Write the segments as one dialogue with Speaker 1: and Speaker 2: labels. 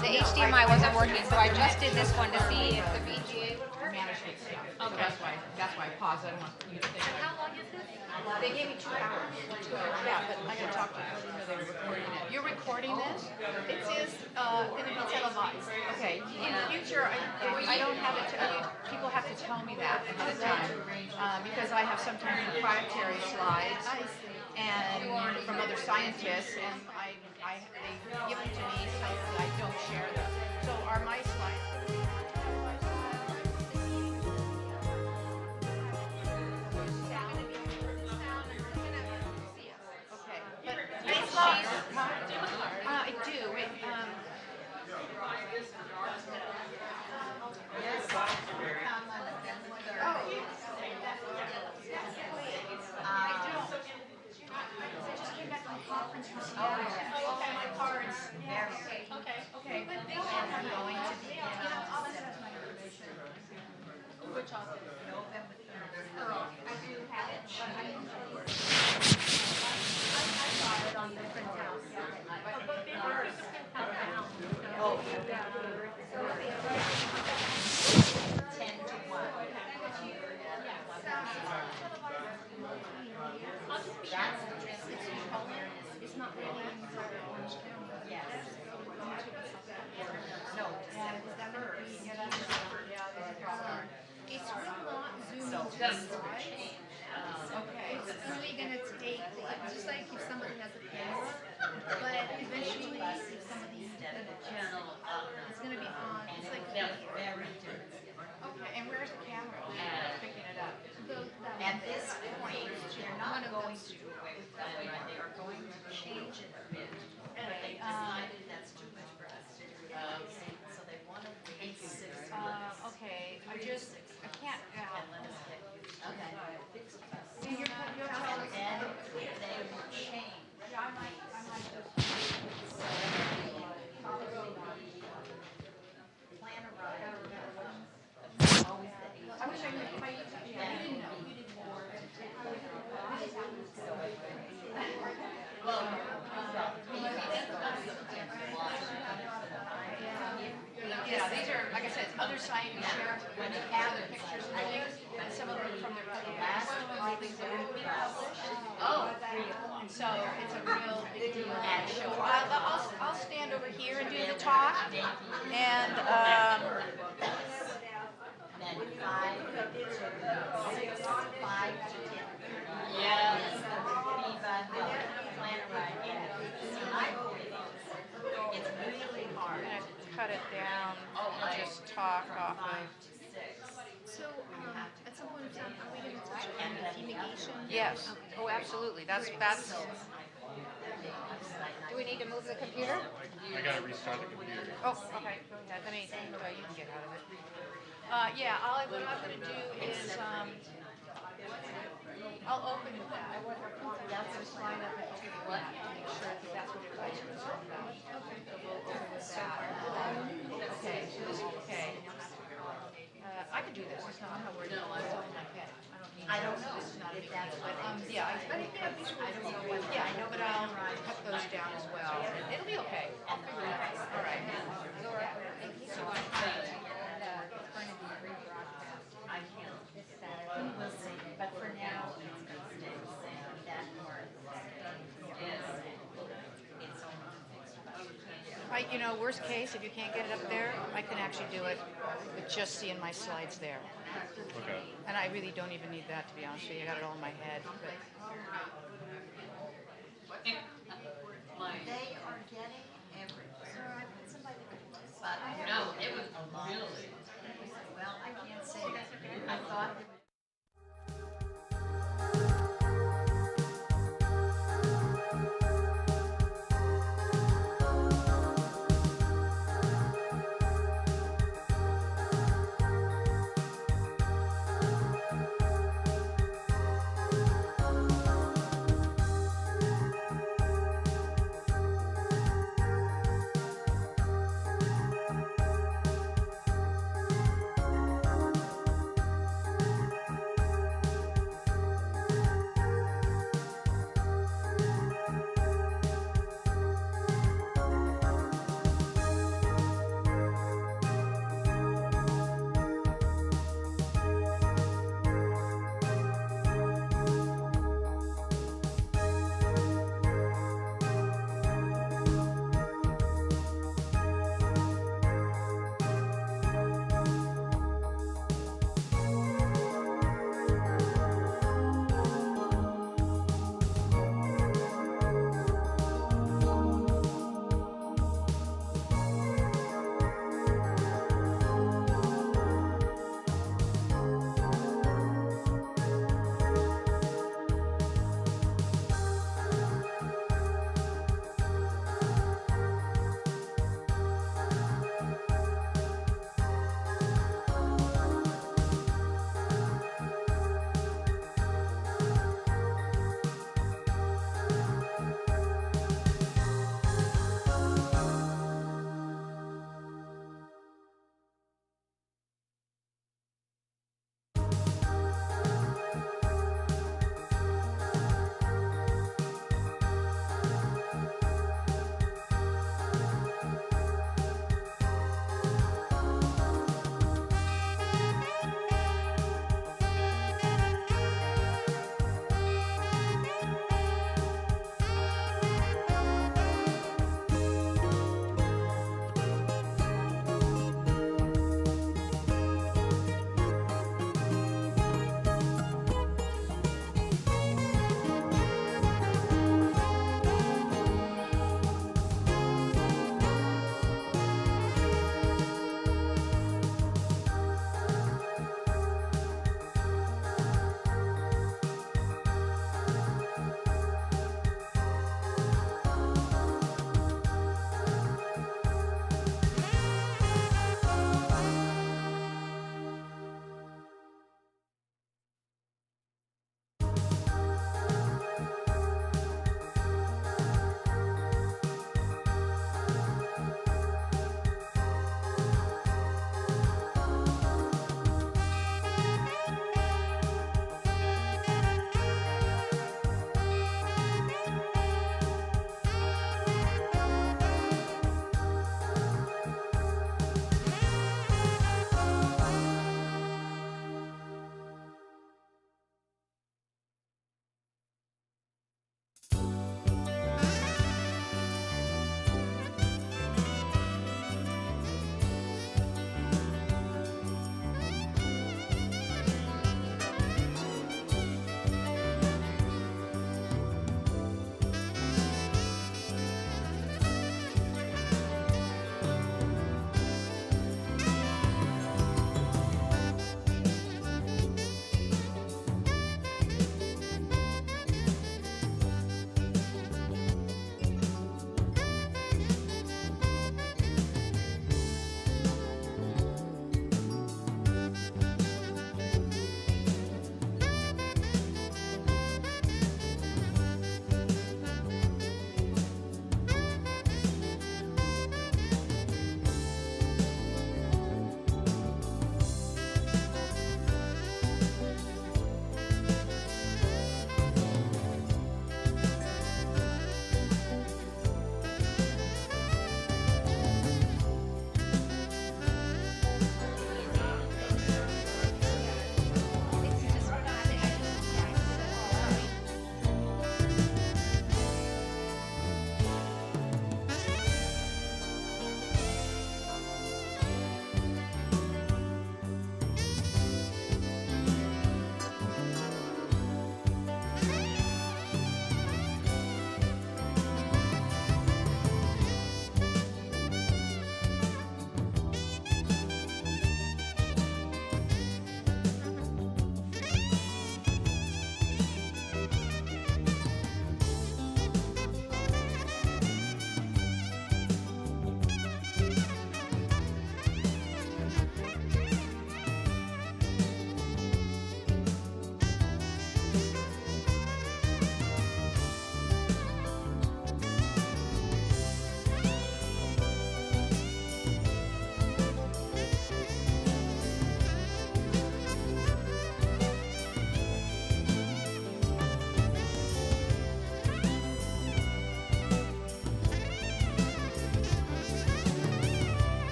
Speaker 1: the HDMI wasn't working, so I just did this one to see if the VGA would work.
Speaker 2: Management stuff. So
Speaker 1: Okay.
Speaker 2: that's why I paused. I don't want you to think.
Speaker 1: And how long is this?
Speaker 2: They gave me 2 hours. 2 hours. Yeah, but I gotta talk to them. They were recording it. You're recording this?
Speaker 3: It is going to be televised.
Speaker 2: Okay. In the future, I don't have it. People have to tell me that ahead of time because I have sometimes proprietary slides and from other scientists, and they give them to me, so I don't share them. So are my slides? Okay, but I do. Okay. But they are going to be. All this has my information. Which I'll do. November 3rd. I do have it, but I didn't I saw it on the printouts. But they were Oh. 10 to 1. It's not really orange camera. Yes. No, December. It's really not zooming to the side. Okay.
Speaker 3: It's only going to take, just like if somebody has a camera, but eventually if somebody it's going to be on. It's like
Speaker 2: Okay, and where's the camera? Picking it up.
Speaker 4: At this point, they're not going to do away with that, right? They are going to change it a bit. They decided that's too much for us to do. So they want to wait 6 months.
Speaker 2: Okay, I can't.
Speaker 4: Okay.
Speaker 2: And you're telling me.
Speaker 4: And they will change.
Speaker 2: Yeah, I might just.
Speaker 4: So probably the plan arrived. Always the 18th.
Speaker 2: I wish I knew. Yeah, you didn't know. You didn't know.
Speaker 4: Well,
Speaker 2: yeah, these are, like I said, other scientists share when they have their pictures and things, and some of them from their last all things that are published.
Speaker 4: oh,
Speaker 2: And so it's a real big deal. So I'll stand over here and do the talk, and
Speaker 4: then 5 to 6, 5 to 10.
Speaker 2: yeah.
Speaker 4: Plan right in. I believe it's really hard.
Speaker 2: I'm gonna cut it down and just talk off of.
Speaker 4: 5 to 6.
Speaker 3: So at some point in time, are we going to touch on fumigation?
Speaker 2: Yes. Oh, absolutely. That's.
Speaker 1: Do we need to move the computer?
Speaker 5: I gotta restart the computer.
Speaker 2: Oh, okay. Go ahead. Let me. You can get out of it. Yeah. What I'm gonna do is I'll open that. That's just line up to the left to make sure that that's what everybody's concerned about. Okay. So we'll open with that. Okay. Okay. I could do this. It's not. I'm not worried about it. It's over my head. I don't know. This is not a big deal. But yeah. I don't know what. Yeah, I know, but I'll cut those down as well. It'll be okay. I'll figure it out. All right. Thank you so much.
Speaker 4: I can't. We'll see. But for now, it's going to stay the same. That part is it's almost fixed.
Speaker 2: Worst case, if you can't get it up there, I can actually do it with just seeing my slides there.
Speaker 5: Okay.
Speaker 2: And I really don't even need that, to be honest with you. I got it all in my head. But
Speaker 4: They are getting everything. But no, it was really. Well, I can't say that. I thought.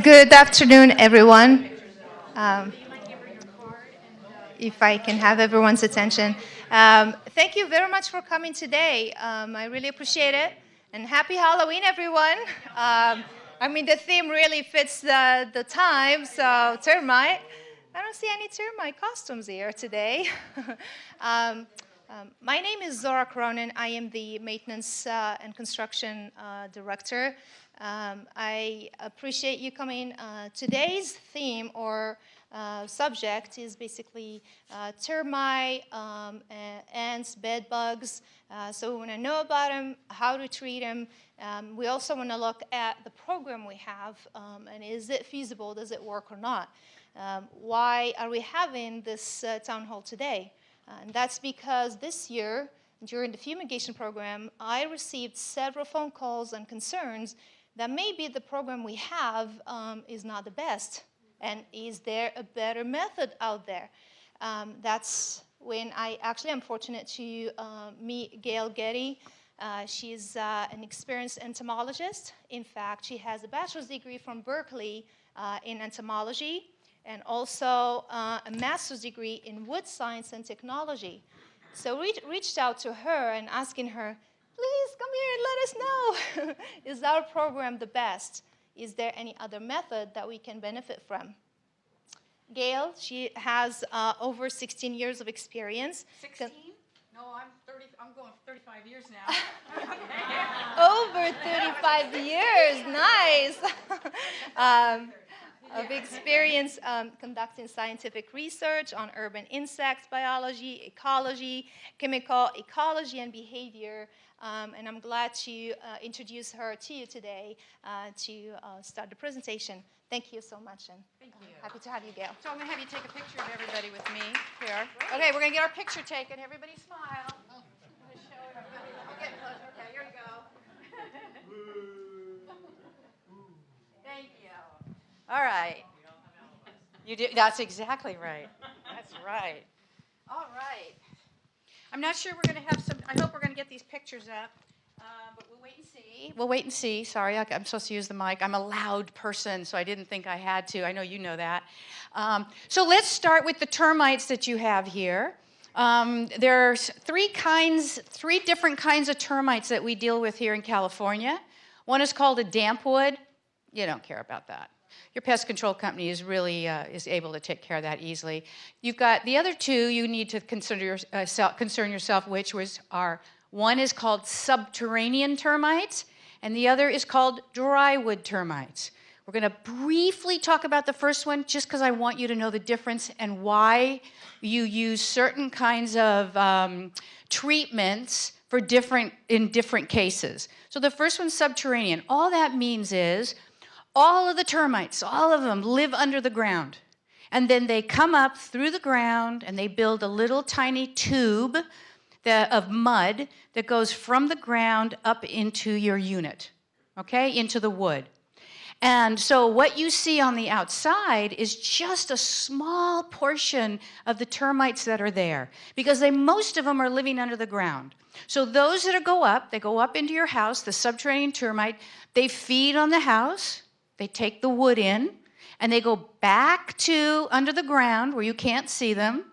Speaker 3: Good afternoon, everyone. Um, if I can have everyone's attention. Thank you very much for coming today. I really appreciate it. And happy Halloween, everyone. I mean, the theme really fits the time, so termite. I don't see any termite costumes here today. My name is Zora Cronin. I am the Maintenance and Construction Director. I appreciate you coming. Today's theme or subject is basically termite, ants, bed bugs. So we want to know about them, how to treat them. We also want to look at the program we have, and is it feasible, does it work or not? Why are we having this town hall today? And that's because this year, during the fumigation program, I received several phone calls and concerns that maybe the program we have is not the best. And is there a better method out there? That's when I actually am fortunate to meet Gail Getty. She's an experienced entomologist. In fact, she has a bachelor's degree from Berkeley in entomology, and also a master's degree in wood science and technology. So we reached out to her and asking her, please come here and let us know. Is our program the best? Is there any other method that we can benefit from? Gail, she has over 16 years of experience.
Speaker 1: 16? No, I'm going 35 years now.
Speaker 3: Over 35 years, nice. Of experience conducting scientific research on urban insects biology, ecology, chemical ecology, and behavior. And I'm glad to introduce her to you today to start the presentation. Thank you so much, and
Speaker 1: Thank you.
Speaker 3: happy to have you, Gail.
Speaker 1: So I'm going to have you take a picture of everybody with me here. Okay, we're going to get our picture taken. Everybody smile. I'm going to show everybody. I'll get closer. Okay, here we go. Thank you. All right. You do. That's exactly right. That's right. All right. I'm not sure we're going to have some. I hope we're going to get these pictures up, but we'll wait and see. We'll wait and see. Sorry, I'm supposed to use the mic. I'm a loud person, so I didn't think I had to. I know you know that. So let's start with the termites that you have here. There's three different kinds of termites that we deal with here in California. One is called a dampwood. You don't care about that. Your pest control company is really is able to take care of that easily. You've got the other two you need to concern yourself, which one is called subterranean termites, and the other is called drywood termites. We're going to briefly talk about the first one just because I want you to know the difference and why you use certain kinds of treatments in different cases. So the first one's subterranean. All that means is all of the termites, all of them, live under the ground. And then they come up through the ground and they build a little tiny tube of mud that goes from the ground up into your unit, okay, into the wood. And so what you see on the outside is just a small portion of the termites that are there, because most of them are living under the ground. So those that go up into your house, the subterranean termite, they feed on the house, they take the wood in, and they go back to under the ground where you can't see them,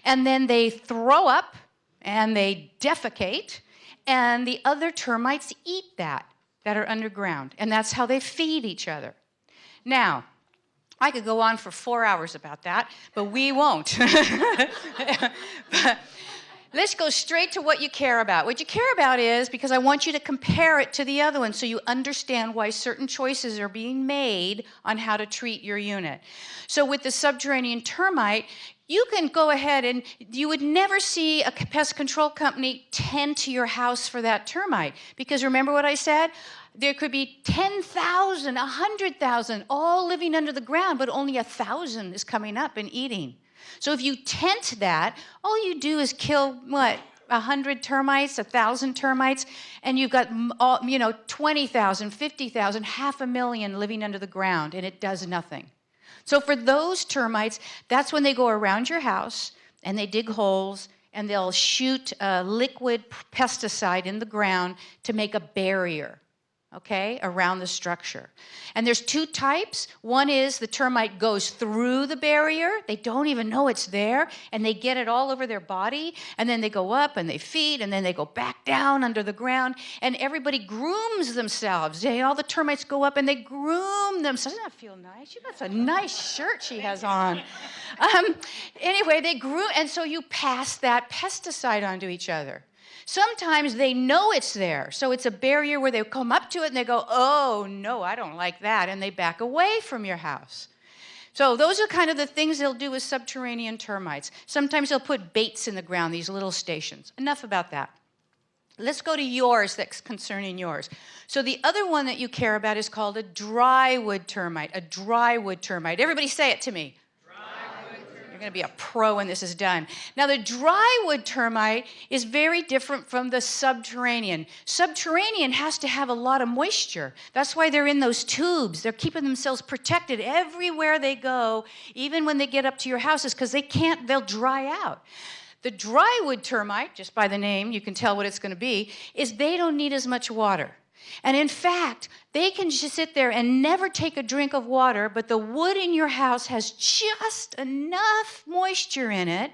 Speaker 1: and then they throw up and they defecate, and the other termites eat that are underground, and that's how they feed each other. Now, I could go on for 4 hours about that, but we won't. But let's go straight to what you care about. What you care about is, because I want you to compare it to the other one so you understand why certain choices are being made on how to treat your unit. So with the subterranean termite, you can go ahead and you would never see a pest control company tend to your house for that termite. Because remember what I said? There could be 10,000, 100,000 all living under the ground, but only 1,000 is coming up and eating. So if you tent that, all you do is kill, 100 termites, 1,000 termites, and you've got 20,000, 50,000, 500,000 living under the ground, and it does nothing. So for those termites, that's when they go around your house, and they dig holes, and they'll shoot a liquid pesticide in the ground to make a barrier. okay, around the structure. And there's two types. One is the termite goes through the barrier. They don't even know it's there, and they get it all over their body, and then they go up and they feed, and then they go back down under the ground, and everybody grooms themselves. All the termites go up and they groom themselves. Doesn't that feel nice? That's a nice shirt she has on. Anyway, they groom, and so you pass that pesticide on to each other. Sometimes they know it's there, so it's a barrier where they come up to it and they go, oh, no, I don't like that, and they back away from your house. So those are kind of the things they'll do with subterranean termites. Sometimes they'll put baits in the ground, these little stations. Enough about that. Let's go to yours that's concerning yours. So the other one that you care about is called a drywood termite, a drywood termite. Everybody say it to me. Going to be a pro when this is done. Now, the drywood termite is very different from the subterranean. Subterranean has to have a lot of moisture. That's why they're in those tubes. They're keeping themselves protected everywhere they go, even when they get up to your houses, because they'll dry out. The drywood termite, just by the name, you can tell what it's going to be, is they don't need as much water. And in fact, they can just sit there and never take a drink of water, but the wood in your house has just enough moisture in it.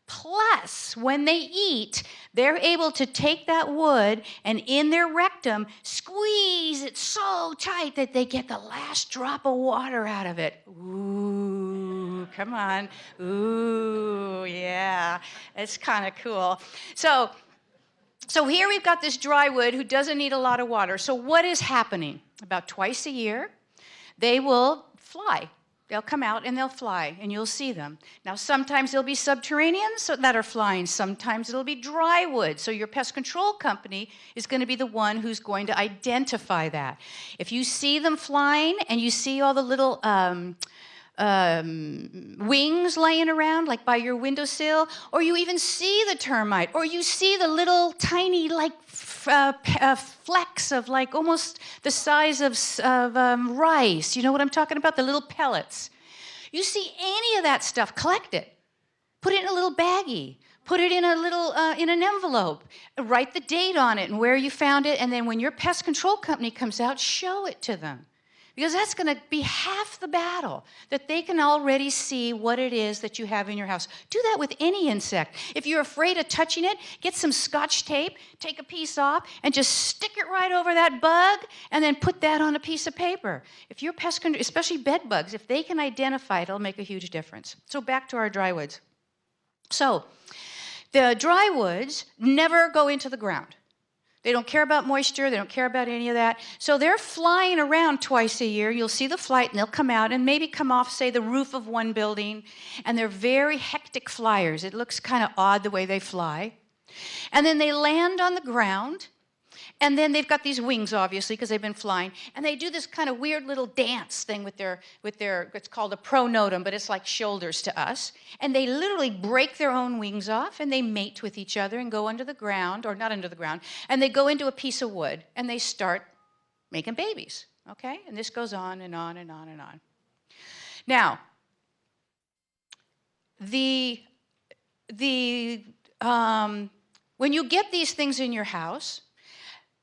Speaker 1: Plus, when they eat, they're able to take that wood and in their rectum, squeeze it so tight that they get the last drop of water out of it. Ooh, come on. Ooh, yeah. It's kind of cool. So here we've got this drywood who doesn't need a lot of water. So what is happening? About twice a year, they will fly. They'll come out and they'll fly, and you'll see them. Now, sometimes there'll be subterraneans that are flying. Sometimes it'll be drywood. So your pest control company is going to be the one who's going to identify that. If you see them flying and you see all the little wings laying around, like by your windowsill, or you even see the termite, or you see the little tiny, like, flecks of, like, almost the size of rice. You know what I'm talking about? The little pellets. You see any of that stuff, collect it. Put it in a little baggie. Put it in a little, in an envelope. Write the date on it and where you found it, and then when your pest control company comes out, show it to them. Because that's going to be half the battle, that they can already see what it is that you have in your house. Do that with any insect. If you're afraid of touching it, get some Scotch tape, take a piece off, and just stick it right over that bug, and then put that on a piece of paper. If your pest control, especially bed bugs, if they can identify it, it'll make a huge difference. So back to our drywoods. So the drywoods never go into the ground. They don't care about moisture. They don't care about any of that. So they're flying around twice a year. You'll see the flight, and they'll come out and maybe come off, say, the roof of one building. And they're very hectic flyers. It looks kind of odd the way they fly. And then they land on the ground. And then they've got these wings, obviously, because they've been flying. And they do this kind of weird little dance thing with their, it's called a pronotum, but it's like shoulders to us. And they literally break their own wings off, and they mate with each other and go under the ground, or not under the ground, and they go into a piece of wood, and they start making babies, okay? And this goes on and on and on and on. Now, when you get these things in your house,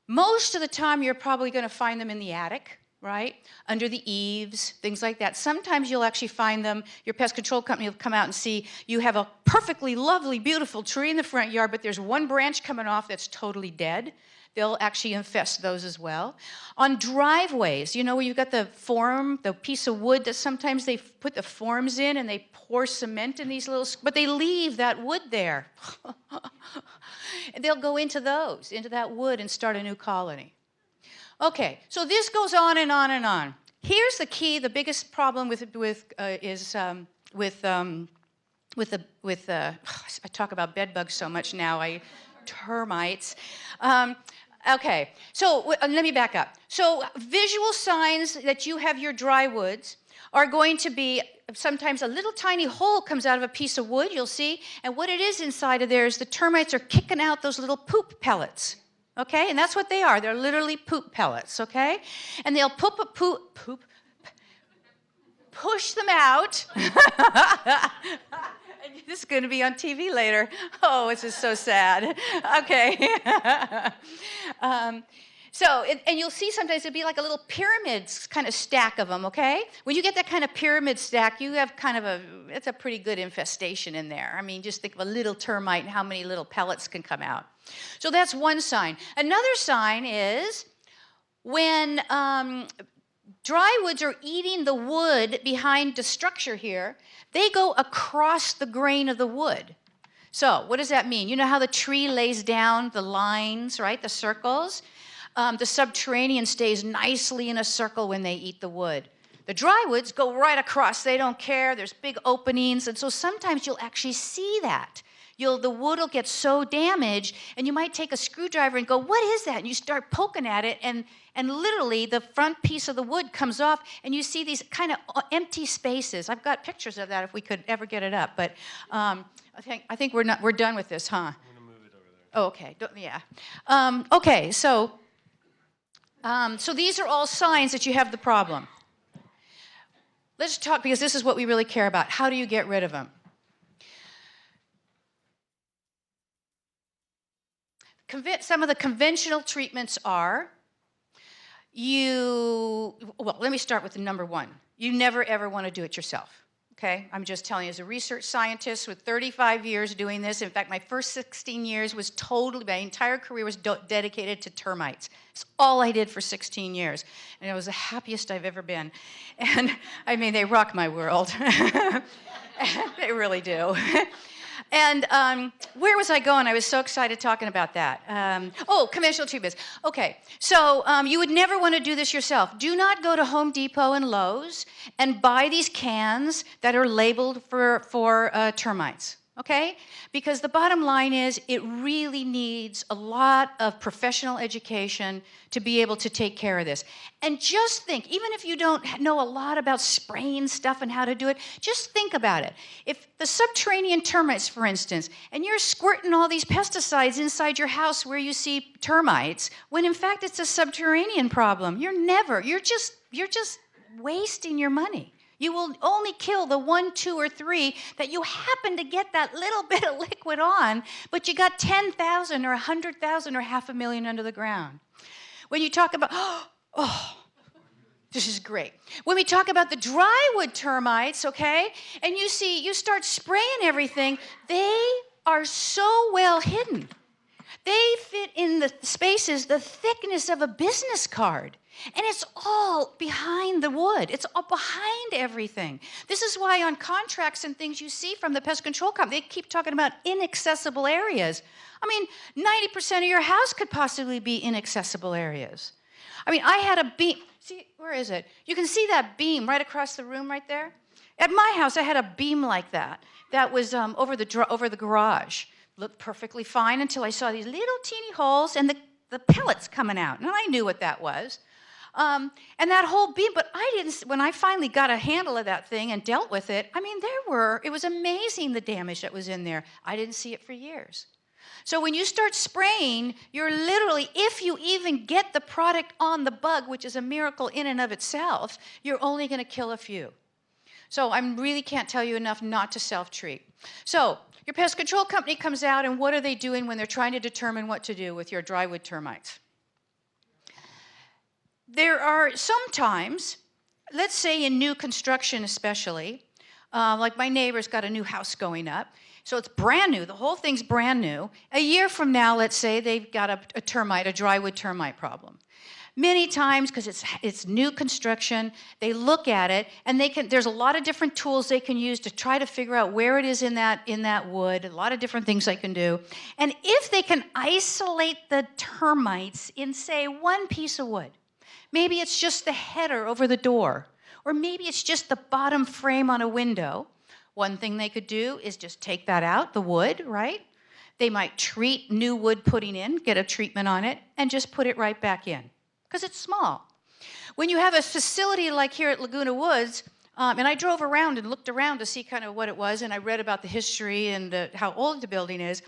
Speaker 1: most of the time, you're probably going to find them in the attic, right? Under the eaves, things like that. Sometimes you'll actually find them, your pest control company will come out and see you have a perfectly lovely, beautiful tree in the front yard, but there's one branch coming off that's totally dead. They'll actually infest those as well. On driveways, you know, where you've got the form, the piece of wood that sometimes they put the forms in and they pour cement in these little, but they leave that wood there. And they'll go into those, into that wood, and start a new colony. Okay, so this goes on and on and on. Here's the key. The biggest problem I talk about bed bugs so much now. Termites. Okay, so let me back up. So visual signs that you have your dry woods are going to be sometimes a little tiny hole comes out of a piece of wood, you'll see, and what it is inside of there is the termites are kicking out those little poop pellets, okay? And that's what they are. They're literally poop pellets, okay? And they'll push them out. This is going to be on TV later. Oh, this is so sad. Okay. So, and you'll see sometimes it'll be like a little pyramid kind of stack of them, okay? When you get that kind of pyramid stack, you have kind of it's a pretty good infestation in there. I mean, just think of a little termite and how many little pellets can come out. So that's one sign. Another sign is when drywoods are eating the wood behind the structure here, they go across the grain of the wood. So what does that mean? You know how the tree lays down the lines, right, the circles? The subterranean stays nicely in a circle when they eat the wood. The drywoods go right across. They don't care. There's big openings. And so sometimes you'll actually see that. The wood will get so damaged, and you might take a screwdriver and go, what is that? And you start poking at it, and literally the front piece of the wood comes off, and you see these kind of empty spaces. I've got pictures of that if we could ever get it up. But I think we're done with this, huh?
Speaker 5: I'm going to move it over there.
Speaker 1: Oh, okay. Yeah. Okay, so these are all signs that you have the problem. Let's talk, because this is what we really care about. How do you get rid of them? Some of the conventional treatments are, well, let me start with the number one. You never, ever want to do it yourself. Okay, I'm just telling you, as a research scientist with 35 years doing this, in fact, my first 16 years was my entire career was dedicated to termites. It's all I did for 16 years. And it was the happiest I've ever been. And I mean, they rock my world. They really do. And where was I going? I was so excited talking about that. Conventional treatments. Okay, so you would never want to do this yourself. Do not go to Home Depot and Lowe's and buy these cans that are labeled for termites. Okay? Because the bottom line is it really needs a lot of professional education to be able to take care of this. And just think, even if you don't know a lot about spraying stuff and how to do it, just think about it. If the subterranean termites, for instance, and you're squirting all these pesticides inside your house where you see termites, when in fact it's a subterranean problem, you're just wasting your money. You will only kill the 1, 2, or 3 that you happen to get that little bit of liquid on, but you got 10,000 or 100,000 or 500,000 under the ground. When you talk about, this is great. When we talk about the drywood termites, okay, and you start spraying everything, they are so well hidden. They fit in the spaces the thickness of a business card. And it's all behind the wood. It's all behind everything. This is why on contracts and things you see from the pest control company, they keep talking about inaccessible areas. I mean, 90% of your house could possibly be inaccessible areas. I mean, I had a beam. See, where is it? You can see that beam right across the room right there. At my house, I had a beam like that. That was over the garage. Looked perfectly fine until I saw these little teeny holes and the pellets coming out. And I knew what that was. And that whole beam, but when I finally got a handle of that thing and dealt with it, I mean, it was amazing the damage that was in there. I didn't see it for years. So when you start spraying, you're literally, if you even get the product on the bug, which is a miracle in and of itself, you're only going to kill a few. So I really can't tell you enough not to self-treat. So your pest control company comes out, and what are they doing when they're trying to determine what to do with your drywood termites? There are sometimes, let's say in new construction especially, like my neighbor's got a new house going up, so it's brand new, the whole thing's brand new. A year from now, let's say they've got a drywood termite problem. Many times, because it's new construction, they look at it, and there's a lot of different tools they can use to try to figure out where it is in that wood, a lot of different things they can do. And if they can isolate the termites in, say, one piece of wood, maybe it's just the header over the door, or maybe it's just the bottom frame on a window. One thing they could do is just take that out, the wood, right? They might treat new wood putting in, get a treatment on it, and just put it right back in, because it's small. When you have a facility like here at Laguna Woods, and I drove around and looked around to see kind of what it was, and I read about the history and how old the building is,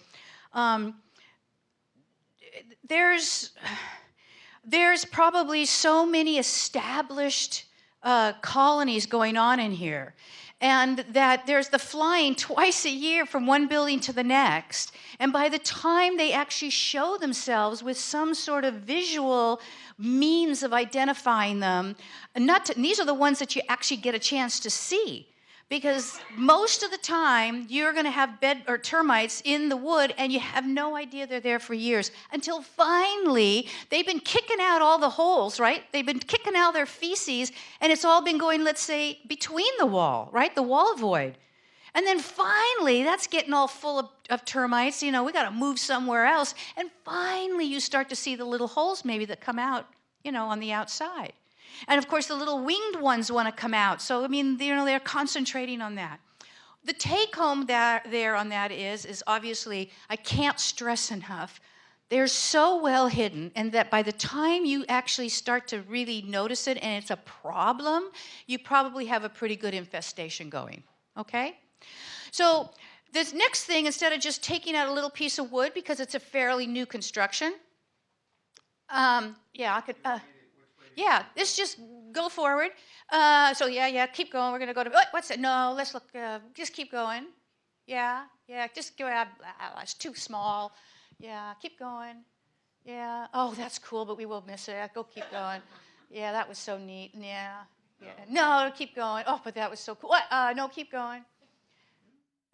Speaker 1: there's probably so many established colonies going on in here. And that there's the flying twice a year from one building to the next. And by the time they actually show themselves with some sort of visual means of identifying them, and these are the ones that you actually get a chance to see. Because most of the time, you're going to have bed or termites in the wood, and you have no idea they're there for years. Until finally, they've been kicking out all the holes, right? They've been kicking out their feces, and it's all been going, let's say, between the wall, right? The wall void. And then finally, that's getting all full of termites. You know, we got to move somewhere else. And finally, you start to see the little holes maybe that come out, you know, on the outside. And of course, the little winged ones want to come out. So, I mean, you know, they're concentrating on that. The take home there on that is obviously, I can't stress enough, they're so well hidden, and that by the time you actually start to really notice it and it's a problem, you probably have a pretty good infestation going, okay? So this next thing, instead of just taking out a little piece of wood, because it's a fairly new construction, yeah, let's just go forward. Keep going. We're going to go to, what's it? No, let's look, just keep going. Yeah, just go out. It's too small. Yeah, keep going. Yeah, oh, that's cool, but we will miss it. Go keep going. Yeah, that was so neat. Yeah. No, keep going. Oh, but that was so cool. What? No, keep going.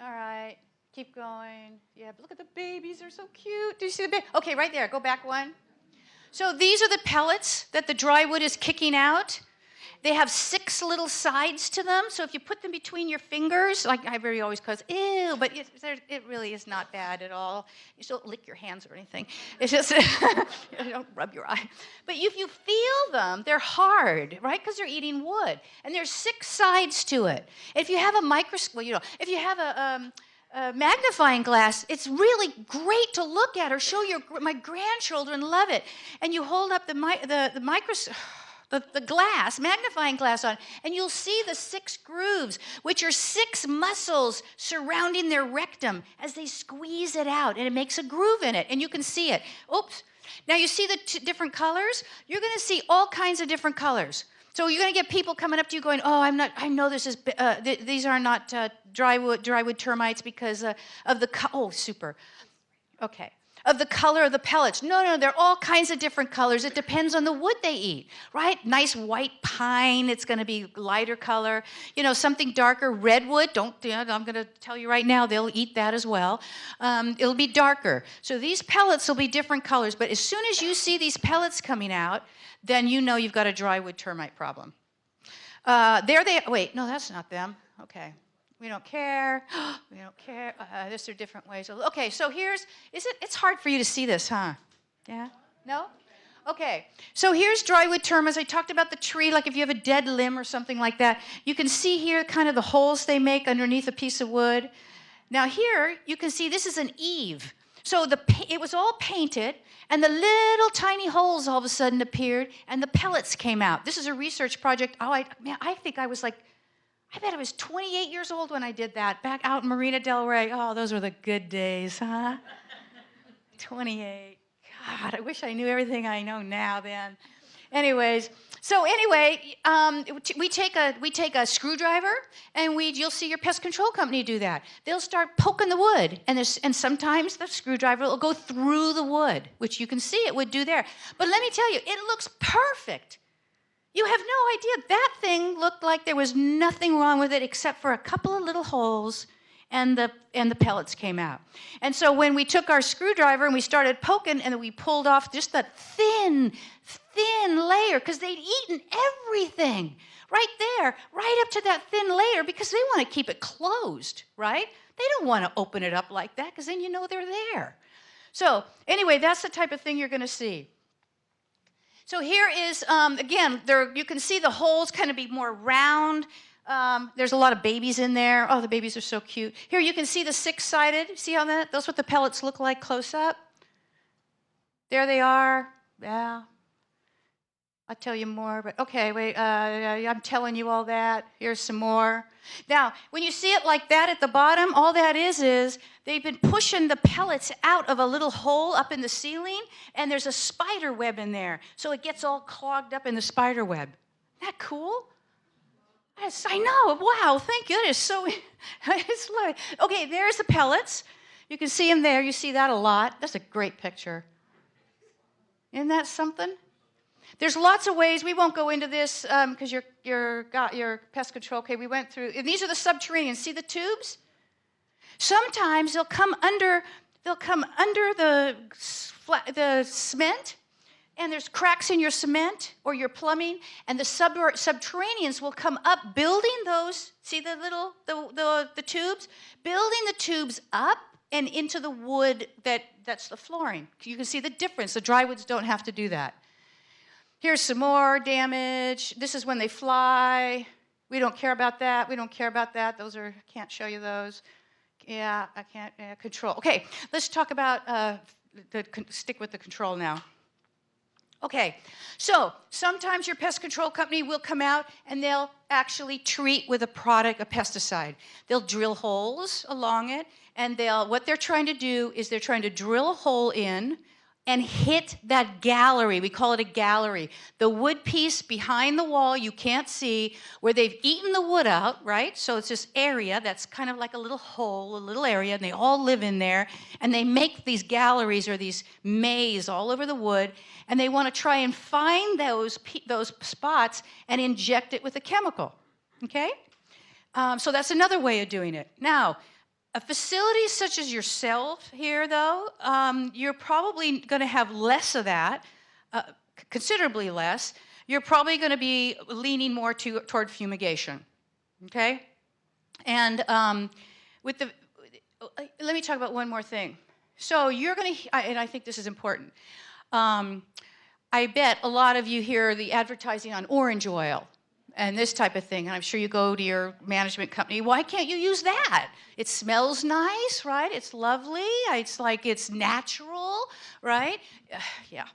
Speaker 1: All right, keep going. Yeah, but look at the babies. They're so cute. Do you see the baby? Okay, right there. Go back one. So these are the pellets that the dry wood is kicking out. They have 6 little sides to them. So if you put them between your fingers, like I very always cause, ew, but it really is not bad at all. You just don't lick your hands or anything. It's just, you don't rub your eye. But if you feel them, they're hard, right? Because they're eating wood. And there's 6 sides to it. If you have a microscope, well, you know, if you have a magnifying glass, it's really great to look at or show my grandchildren love it. And you hold up the glass, magnifying glass on, and you'll see the 6 grooves, which are 6 muscles surrounding their rectum as they squeeze it out, and it makes a groove in it, and you can see it. Oops. Now you see the different colors? You're going to see all kinds of different colors. So you're going to get people coming up to you going, oh, I know this is, these are not drywood termites because of the, super. Okay. Of the color of the pellets. No, they're all kinds of different colors. It depends on the wood they eat, right? Nice white pine, it's going to be lighter color. You know, something darker, redwood, I'm going to tell you right now, they'll eat that as well. It'll be darker. So these pellets will be different colors, but as soon as you see these pellets coming out, then you know you've got a drywood termite problem. Wait, no, that's not them. Okay. We don't care. We don't care. There's different ways. Okay, so it's hard for you to see this, huh? Yeah? No? Okay, so here's drywood termites. I talked about the tree, like if you have a dead limb or something like that. You can see here kind of the holes they make underneath a piece of wood. Now here, you can see this is an eave. So it was all painted, and the little tiny holes all of a sudden appeared, and the pellets came out. This is a research project. I think I bet I was 28 years old when I did that, back out in Marina Del Rey. Oh, those were the good days, huh? 28. God, I wish I knew everything I know now then. Anyways, we take a screwdriver, and you'll see your pest control company do that. They'll start poking the wood, and sometimes the screwdriver will go through the wood, which you can see it would do there. But let me tell you, it looks perfect. You have no idea. That thing looked like there was nothing wrong with it except for a couple of little holes, and the pellets came out. And so when we took our screwdriver and we started poking, and we pulled off just that thin layer, because they'd eaten everything right there, right up to that thin layer, because they want to keep it closed, right? They don't want to open it up like that, because then you know they're there. So anyway, that's the type of thing you're going to see. So here is, again, you can see the holes kind of be more round. There's a lot of babies in there. Oh, the babies are so cute. Here you can see the 6-sided. See how that's what the pellets look like close up? There they are. Yeah. I'll tell you more, but okay, wait, I'm telling you all that. Here's some more. Now, when you see it like that at the bottom, all that is they've been pushing the pellets out of a little hole up in the ceiling, and there's a spider web in there, so it gets all clogged up in the spider web. Isn't that cool? Yes, I know. Wow, thank goodness. So, it's like, okay, there's the pellets. You can see them there. You see that a lot. That's a great picture. Isn't that something? There's lots of ways. We won't go into this because your pest control. Okay, we went through. And these are the subterranean. See the tubes? Sometimes they'll come under. They'll come under the cement, and there's cracks in your cement or your plumbing, and the subterraneans will come up, building those. See the little the tubes, building the tubes up and into the wood that's the flooring. You can see the difference. The drywoods don't have to do that. Here's some more damage. This is when they fly. We don't care about that. We don't care about that. Those are, can't show you those. Yeah, I can't control. Okay, let's talk about, stick with the control now. Okay, so sometimes your pest control company will come out and they'll actually treat with a product, a pesticide. They'll drill holes along it, and what they're trying to do is they're trying to drill a hole in and hit that gallery. We call it a gallery. The wood piece behind the wall you can't see, where they've eaten the wood out, right? So it's this area that's kind of like a little hole, a little area, and they all live in there, and they make these galleries or these maze all over the wood, and they want to try and find those spots and inject it with a chemical, okay? So that's another way of doing it. Now, a facility such as yourself here, though, you're probably going to have less of that, considerably less. You're probably going to be leaning more toward fumigation, okay? And let me talk about one more thing. So you're going to, and I think this is important. I bet a lot of you hear the advertising on orange oil and this type of thing. And I'm sure you go to your management company, why can't you use that? It smells nice, right? It's lovely. It's like it's natural, right? Yeah.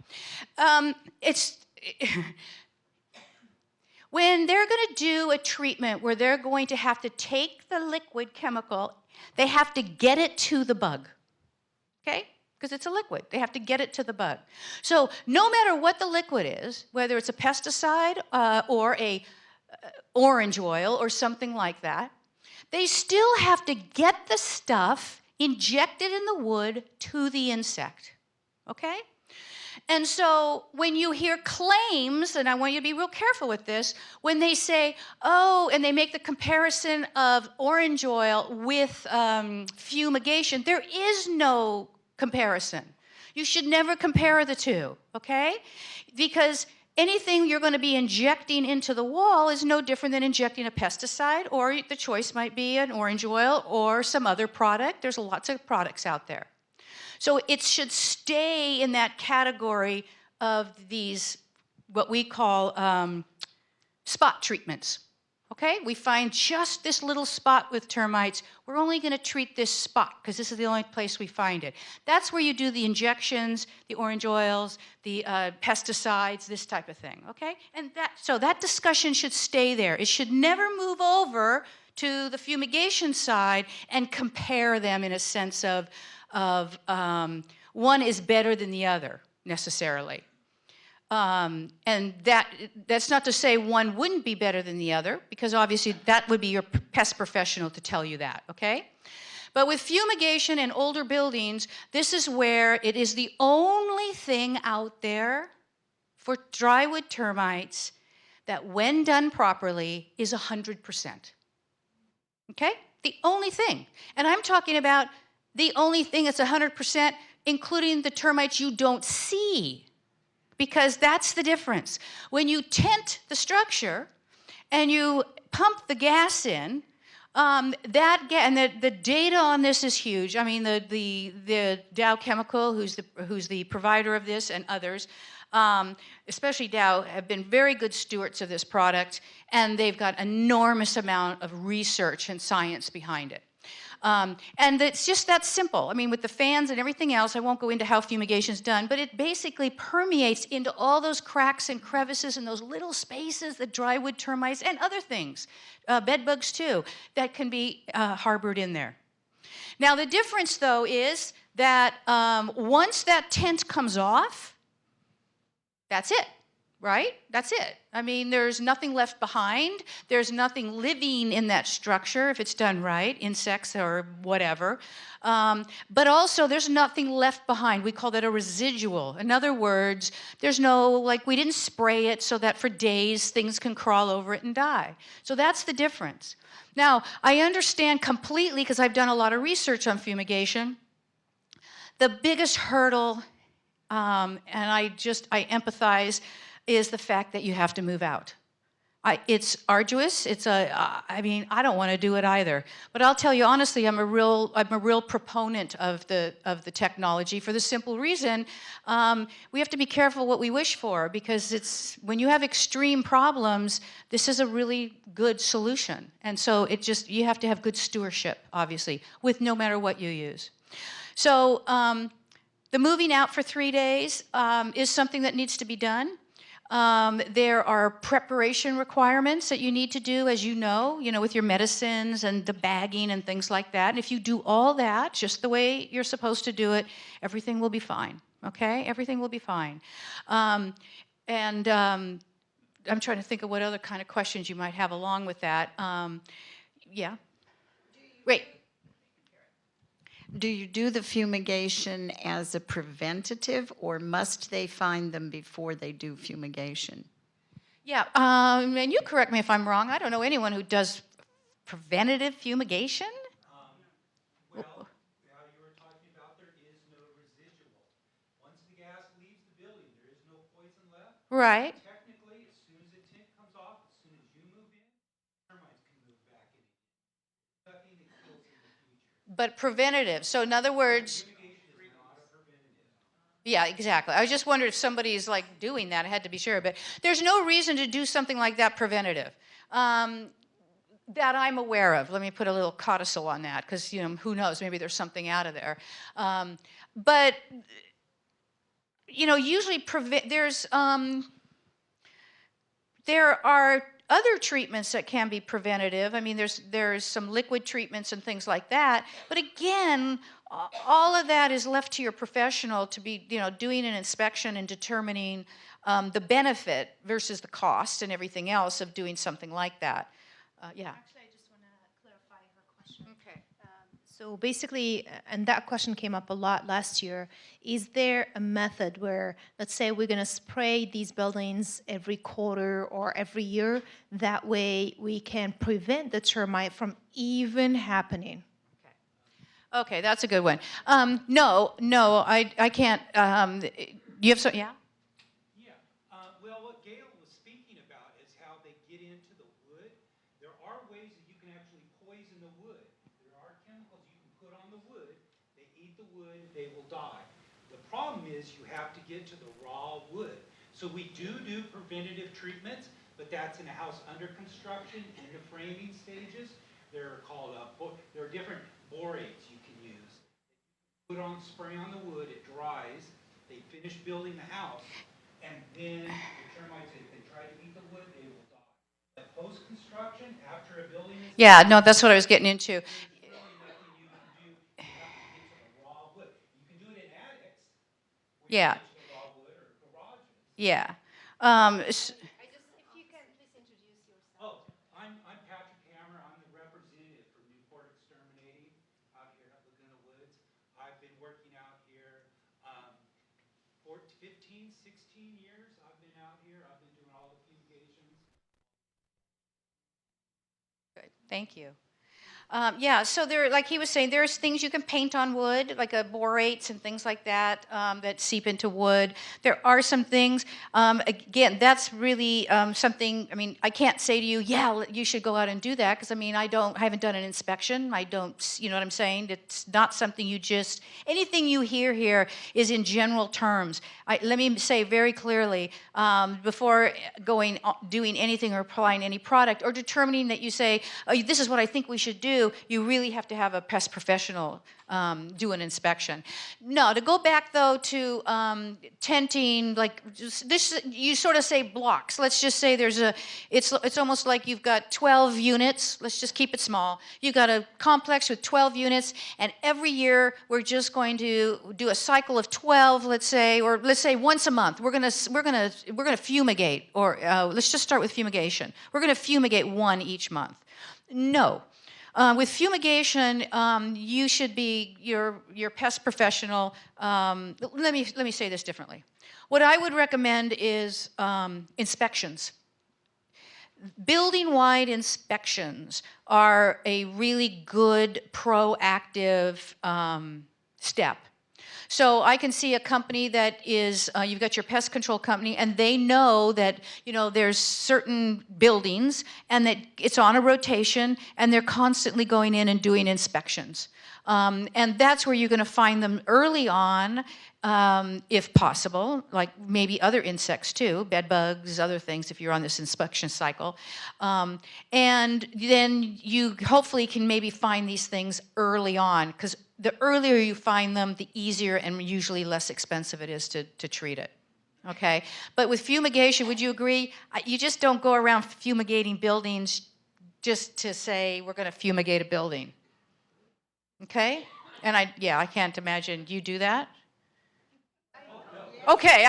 Speaker 1: When they're going to do a treatment where they're going to have to take the liquid chemical, they have to get it to the bug, okay? Because it's a liquid. They have to get it to the bug. So no matter what the liquid is, whether it's a pesticide or a orange oil or something like that, they still have to get the stuff injected in the wood to the insect, okay? And so when you hear claims, and I want you to be real careful with this, when they say, oh, and they make the comparison of orange oil with fumigation, there is no comparison. You should never compare the two, okay? Because anything you're going to be injecting into the wall is no different than injecting a pesticide, or the choice might be an orange oil or some other product. There's lots of products out there. So it should stay in that category of these, what we call spot treatments. Okay, we find just this little spot with termites. We're only going to treat this spot because this is the only place we find it. That's where you do the injections, the orange oils, the pesticides, this type of thing. Okay, and so that discussion should stay there. It should never move over to the fumigation side and compare them in a sense of one is better than the other necessarily. And that's not to say one wouldn't be better than the other, because obviously that would be your pest professional to tell you that, okay? But with fumigation in older buildings, this is where it is the only thing out there for drywood termites that, when done properly, is 100%. Okay? The only thing. And I'm talking about the only thing that's 100%, including the termites you don't see. Because that's the difference. When you tent the structure and you pump the gas in, and the data on this is huge. I mean, the Dow Chemical, who's the provider of this, and others, especially Dow, have been very good stewards of this product, and they've got enormous amount of research and science behind it. And it's just that simple. I mean, with the fans and everything else, I won't go into how fumigation is done, but it basically permeates into all those cracks and crevices and those little spaces that drywood termites and other things, bed bugs too, that can be harbored in there. Now, the difference, though, is that once that tent comes off, that's it. right? That's it. I mean, there's nothing left behind. There's nothing living in that structure if it's done right, insects or whatever. But also, there's nothing left behind. We call that a residual. In other words, there's no, like, we didn't spray it so that for days things can crawl over it and die. So that's the difference. Now, I understand completely, because I've done a lot of research on fumigation, the biggest hurdle, and I empathize, is the fact that you have to move out. It's arduous. I mean, I don't want to do it either. But I'll tell you honestly, I'm a real proponent of the technology for the simple reason we have to be careful what we wish for, because when you have extreme problems, this is a really good solution. And so you have to have good stewardship, obviously, with no matter what you use. So the moving out for 3 days is something that needs to be done. There are preparation requirements that you need to do, as you know, with your medicines and the bagging and things like that. And if you do all that just the way you're supposed to do it, everything will be fine, okay? Everything will be fine. I'm trying to think of what other kind of questions you might have along with that. Yeah? Great.
Speaker 4: Do you do the fumigation as a preventative, or must they find them before they do fumigation?
Speaker 1: Yeah, and you correct me if I'm wrong. I don't know anyone who does preventative fumigation.
Speaker 6: Well, you were talking about there is no residual. Once the gas leaves the building, there is no poison left.
Speaker 1: Right.
Speaker 6: Technically, as soon as the tint comes off, as soon as you move in, termites can move back in. Nothing that kills in the future.
Speaker 1: But preventative. So in other words,
Speaker 6: Fumigation is not a preventative.
Speaker 1: yeah, exactly. I just wondered if somebody's like doing that. I had to be sure. But there's no reason to do something like that preventative. That I'm aware of. Let me put a little codicil on that, because who knows? Maybe there's something out of there. But usually there are other treatments that can be preventative. I mean, there's some liquid treatments and things like that. But again, all of that is left to your professional to be, doing an inspection and determining the benefit versus the cost and everything else of doing something like that. Yeah.
Speaker 3: Actually, I just want to clarify her question.
Speaker 1: Okay.
Speaker 3: So basically, and that question came up a lot last year, is there a method where, let's say we're going to spray these buildings every quarter or every year, that way we can prevent the termite from even happening?
Speaker 1: Okay, that's a good one. No, I can't. You have some, yeah?
Speaker 6: Yeah. Well, what Gail was speaking about is how they get into the wood. There are ways that you can actually poison the wood. There are chemicals you can put on the wood. They eat the wood, they will die. The problem is you have to get to the raw wood. So we do preventative treatments, but that's in a house under construction, in the framing stages. They're called, there are different borates you can use. Spray on the wood, it dries, they finish building the house, and then the termites, if they try to eat the wood, they will die. But post-construction, after a building is
Speaker 1: Yeah, no, that's what I was getting into.
Speaker 6: there's really nothing you can do. You have to get to the raw wood. You can do it in attics, where
Speaker 1: Yeah.
Speaker 6: you get to the raw wood, or garages.
Speaker 1: Yeah.
Speaker 3: If you can please introduce yourself.
Speaker 6: Oh, I'm Patrick Hammer. I'm the representative for Newport Exterminating out here at Laguna Woods. I've been working out here 15, 16 years. I've been out here. I've been doing all the fumigations.
Speaker 1: Good. Thank you. Yeah, so like he was saying, there's things you can paint on wood, like borates and things like that, that seep into wood. There are some things, again, that's really something, I mean, I can't say to you, yeah, you should go out and do that, because I mean, I haven't done an inspection, I don't, you know what I'm saying? It's not something anything you hear here is in general terms. Let me say very clearly, before doing anything or applying any product, or determining that you say, oh, this is what I think we should do, do, you really have to have a pest professional do an inspection. No, to go back though to tenting, like just this, you sort of say blocks. Let's just say it's almost like you've got 12 units. Let's just keep it small. You've got a complex with 12 units, and every year we're just going to do a cycle of 12, let's say, or let's say once a month. We're gonna fumigate, or let's just start with fumigation. We're gonna fumigate one each month. No. With fumigation, you should be your pest professional. Let me say this differently. What I would recommend is inspections. Building-wide inspections are a really good proactive step. So I can see a company that is, you've got your pest control company, and they know that, there's certain buildings, and that it's on a rotation, and they're constantly going in and doing inspections. And that's where you're going to find them early on, if possible, like maybe other insects too, bed bugs, other things, if you're on this inspection cycle. And then you hopefully can maybe find these things early on, because the earlier you find them, the easier and usually less expensive it is to treat it. Okay? But with fumigation, would you agree? You just don't go around fumigating buildings just to say, we're going to fumigate a building. Okay? And I can't imagine you do that. Okay.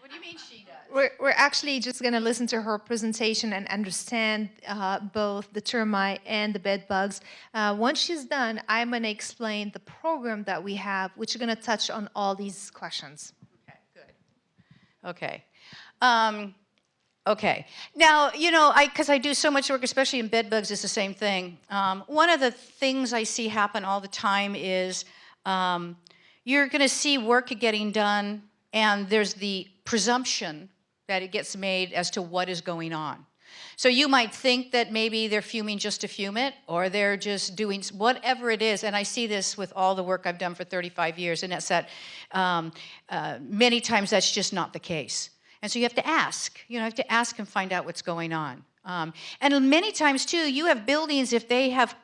Speaker 1: What do you mean she does?
Speaker 3: We're actually just going to listen to her presentation and understand both the termite and the bed bugs. Once she's done, I'm going to explain the program that we have, which is going to touch on all these questions.
Speaker 1: Okay, good. Okay. Okay. Now, because I do so much work, especially in bed bugs, it's the same thing. One of the things I see happen all the time is you're going to see work getting done, and there's the presumption that it gets made as to what is going on. So you might think that maybe they're fuming just to fume it, or they're just doing whatever it is. And I see this with all the work I've done for 35 years, and it's that many times that's just not the case. And so you have to ask. You have to ask and find out what's going on. And many times too, you have buildings if they have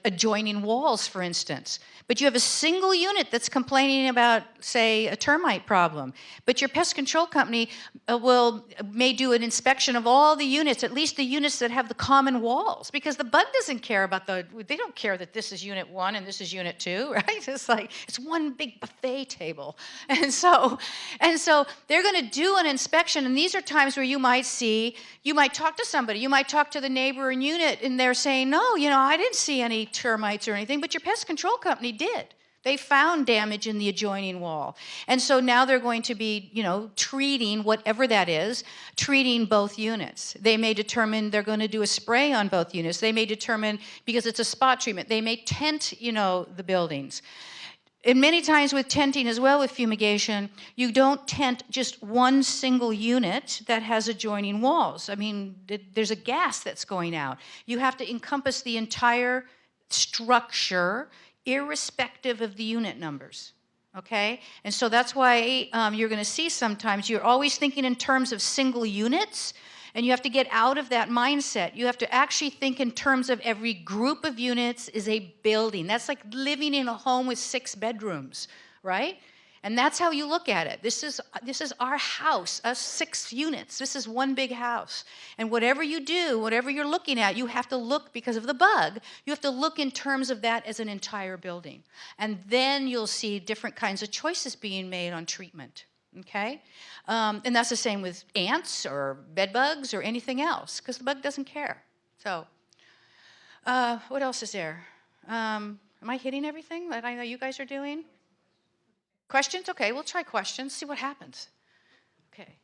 Speaker 1: adjoining walls, for instance, but you have a single unit that's complaining about, say, a termite problem, but your pest control company may do an inspection of all the units, at least the units that have the common walls, because the bug doesn't care about they don't care that this is unit 1 and this is unit 2, right? It's like it's one big buffet table, and so they're going to do an inspection, and these are times where you might talk to somebody, you might talk to the neighboring unit, and they're saying, no, I didn't see any termites or anything, but your pest control company did. They found damage in the adjoining wall. And so now they're going to be, treating whatever that is, treating both units. They may determine they're going to do a spray on both units. They may determine, because it's a spot treatment, they may tent, the buildings. And many times with tenting as well, with fumigation, you don't tent just one single unit that has adjoining walls. I mean, there's a gas that's going out. You have to encompass the entire structure, irrespective of the unit numbers. Okay? And so that's why you're going to see sometimes you're always thinking in terms of single units, and you have to get out of that mindset. You have to actually think in terms of every group of units is a building. That's like living in a home with 6 bedrooms, right? And that's how you look at it. This is our house, us 6 units. This is one big house. And whatever you do, whatever you're looking at, you have to look, because of the bug, you have to look in terms of that as an entire building. And then you'll see different kinds of choices being made on treatment. Okay? And that's the same with ants or bed bugs or anything else, because the bug doesn't care. So, what else is there? Am I hitting everything that I know you guys are doing? Questions? Okay, we'll try questions, see what happens. Okay.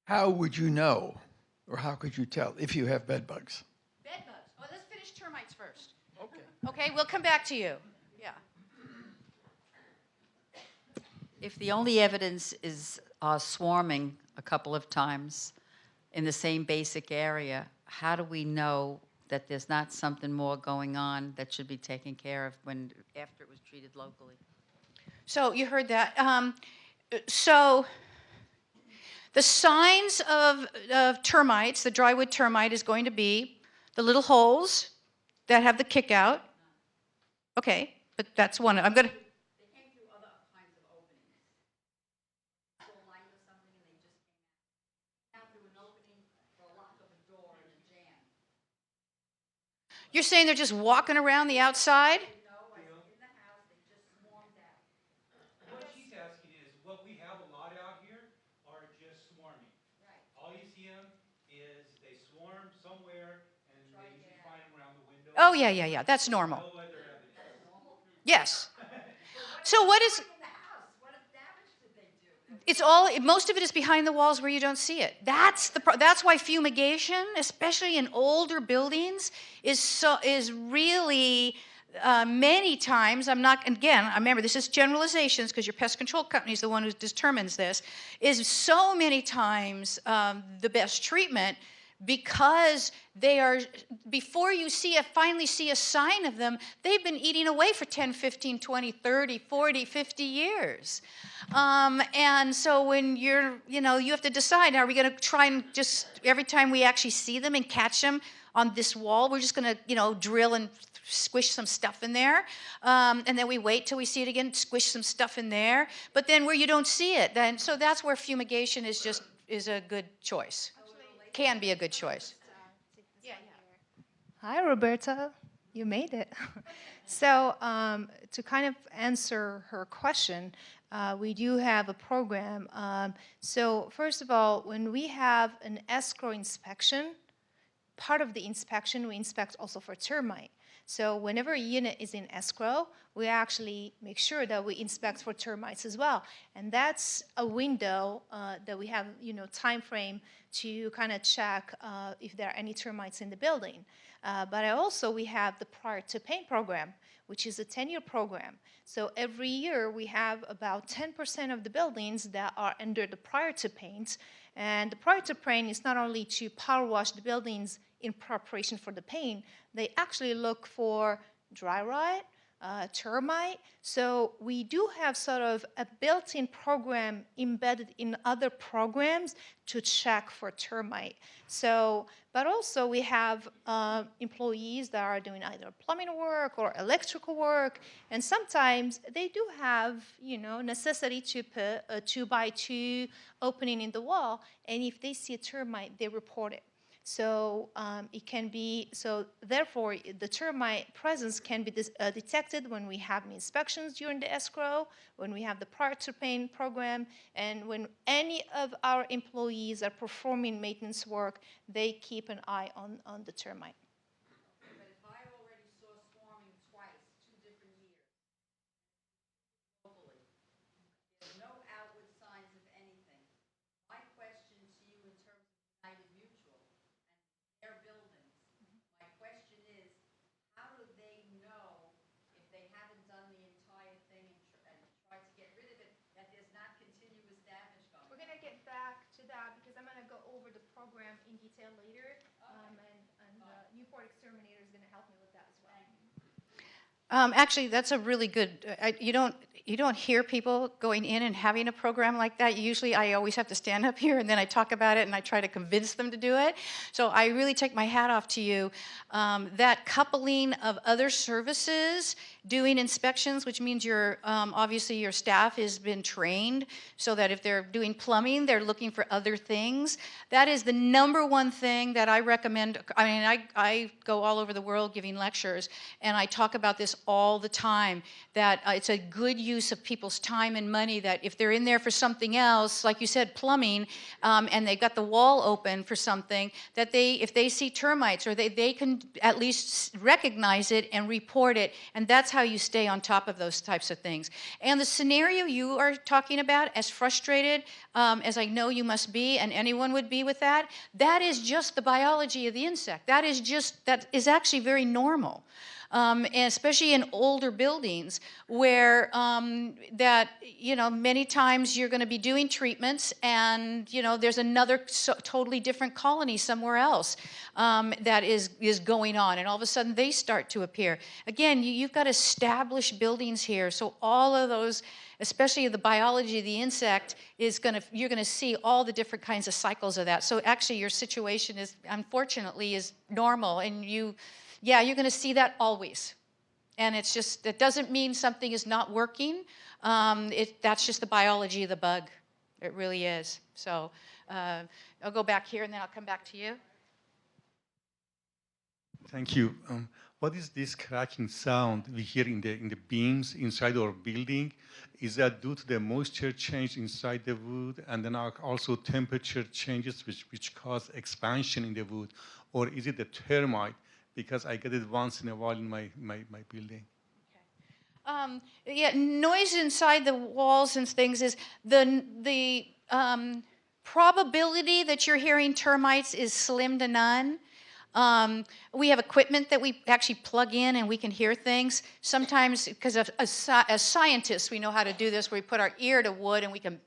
Speaker 7: How would you know, or how could you tell if you have bed bugs?
Speaker 1: Bed bugs. Oh, let's finish termites first.
Speaker 7: Okay.
Speaker 1: Okay, we'll come back to you. Yeah.
Speaker 2: If the only evidence is swarming a couple of times in the same basic area, how do we know that there's not something more going on that should be taken care of after it was treated locally?
Speaker 1: So you heard that. So The signs of termites, the drywood termite is going to be the little holes that have the kick out. Okay, but that's one. I'm going to.
Speaker 4: They came through other kinds of openings. Full light or something, and they just came out through an opening for a lock of a door and a jam.
Speaker 1: You're saying they're just walking around the outside?
Speaker 4: No, I was in the house, they just swarmed out.
Speaker 6: What she's asking is, what we have a lot out here are just swarming.
Speaker 4: Right.
Speaker 6: All you see them is they swarm somewhere and they usually find them around the window.
Speaker 1: Oh, yeah, yeah, yeah. That's normal.
Speaker 6: No other evidence.
Speaker 1: Yes. So what is,
Speaker 4: In the house, what damage did they do?
Speaker 1: it's all, most of it is behind the walls where you don't see it. That's why fumigation, especially in older buildings, is really many times, I'm not, again, I remember this is generalizations because your pest control company is the one who determines this, is so many times the best treatment because they are, before you finally see a sign of them, they've been eating away for 10, 15, 20, 30, 40, 50 years. And so when you have to decide, are we going to try and just, every time we actually see them and catch them on this wall, we're just going to, drill and squish some stuff in there. And then we wait till we see it again, squish some stuff in there. But then where you don't see it, then, so that's where fumigation is a good choice. Can be a good choice.
Speaker 3: Hi, Roberta. You made it. So to kind of answer her question, we do have a program. So first of all, when we have an escrow inspection, part of the inspection, we inspect also for termite. So whenever a unit is in escrow, we actually make sure that we inspect for termites as well. And that's a window that we have, time frame to kind of check if there are any termites in the building. But we have the prior to paint program, which is a 10-year program. So every year we have about 10% of the buildings that are under the prior to paint. And the prior to paint is not only to power wash the buildings in preparation for the paint, they actually look for dry rot, termite. So we do have sort of a built-in program embedded in other programs to check for termite. So, but also we have employees that are doing either plumbing work or electrical work, and sometimes they do have, necessity to put a 2x2 opening in the wall, and if they see a termite, they report it. So it can be, so therefore the termite presence can be detected when we have inspections during the escrow, when we have the prior to paint program, and when any of our employees are performing maintenance work, they keep an eye on the termite.
Speaker 4: But if I already saw swarming twice, 2 different years, locally, there's no outward signs of anything. My question to you in terms of United Mutual and their buildings, my question is, how do they know if they haven't done the entire thing and tried to get rid of it, that there's not continuous damage going on?
Speaker 3: We're going to get back to that because I'm going to go over the program in detail later, and Newport Exterminator is going to help me with that as well.
Speaker 1: Actually, that's a really good. You don't hear people going in and having a program like that. Usually, I always have to stand up here and then I talk about it and I try to convince them to do it. So I really take my hat off to you. That coupling of other services, doing inspections, which means obviously your staff has been trained so that if they're doing plumbing, they're looking for other things. That is the number one thing that I recommend. I mean, I go all over the world giving lectures, and I talk about this all the time, that it's a good use of people's time and money, that if they're in there for something else, like you said, plumbing, and they've got the wall open for something, that if they see termites, or they can at least recognize it and report it, and that's how you stay on top of those types of things. And the scenario you are talking about, as frustrated as I know you must be, and anyone would be with that, that is just the biology of the insect. That is actually very normal. And especially in older buildings where many times you're going to be doing treatments and, there's another totally different colony somewhere else that is going on, and all of a sudden they start to appear. Again, you've got established buildings here, so all of those especially the biology of the insect you're gonna see all the different kinds of cycles of that. So actually your situation is, unfortunately, is normal, and you're gonna see that always. And it's just, it doesn't mean something is not working. That's just the biology of the bug. It really is. So I'll go back here and then I'll come back to you.
Speaker 8: Thank you. What is this cracking sound we hear in the beams inside our building? Is that due to the moisture change inside the wood, and then also temperature changes which cause expansion in the wood? Or is it the termite? Because I get it once in a while in my building.
Speaker 1: Noise inside the walls and things is the probability that you're hearing termites is slim to none. We have equipment that we actually plug in and we can hear things. Sometimes, because as scientists, we know how to do this, where we put our ear to wood and we can,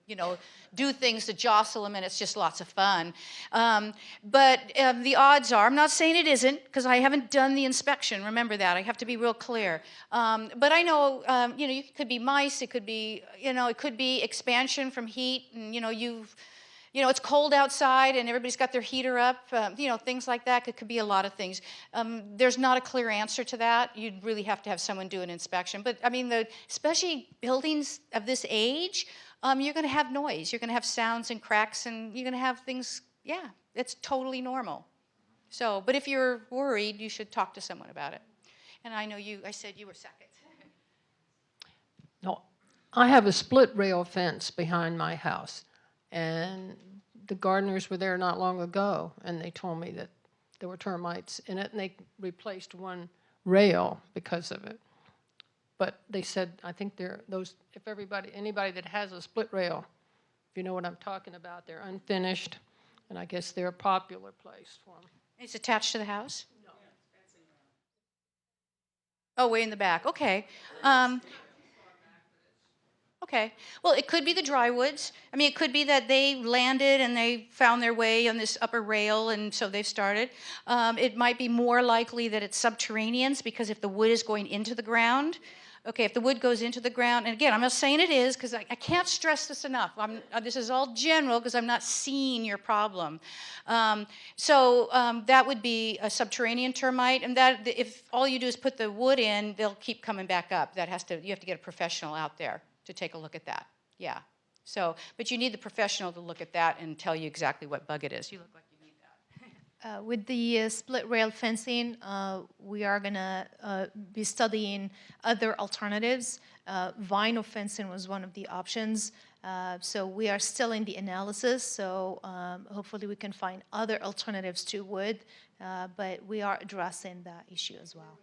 Speaker 1: do things to jostle them, and it's just lots of fun. But the odds are, I'm not saying it isn't, because I haven't done the inspection. Remember that. I have to be real clear. But I know, it could be mice. It could be, it could be expansion from heat, and, it's cold outside and everybody's got their heater up, things like that. It could be a lot of things. There's not a clear answer to that. You'd really have to have someone do an inspection. But, especially buildings of this age, you're going to have noise. You're going to have sounds and cracks, and you're going to have things, it's totally normal. So, but if you're worried, you should talk to someone about it. And I know I said you were second.
Speaker 9: No, I have a split rail fence behind my house. And the gardeners were there not long ago, and they told me that there were termites in it, and they replaced one rail because of it. But they said, I think if anybody that has a split rail, if you know what I'm talking about, they're unfinished, and I guess they're a popular place for them.
Speaker 1: It's attached to the house? No. Oh, way in the back. Okay. Okay. Well, it could be the drywoods. It could be that they landed and they found their way on this upper rail, and so they've started. It might be more likely that it's subterraneans, because if the wood is going into the ground, if the wood goes into the ground, and again, I'm not saying it is, because I can't stress this enough. This is all general, because I'm not seeing your problem. So that would be a subterranean termite, and that if all you do is put the wood in, they'll keep coming back up. You have to get a professional out there to take a look at that. Yeah. So, but you need the professional to look at that and tell you exactly what bug it is. You look like you need that.
Speaker 3: With the split rail fencing, we are going to be studying other alternatives. Vinyl fencing was one of the options. So we are still in the analysis. So hopefully we can find other alternatives to wood. But we are addressing that issue as well.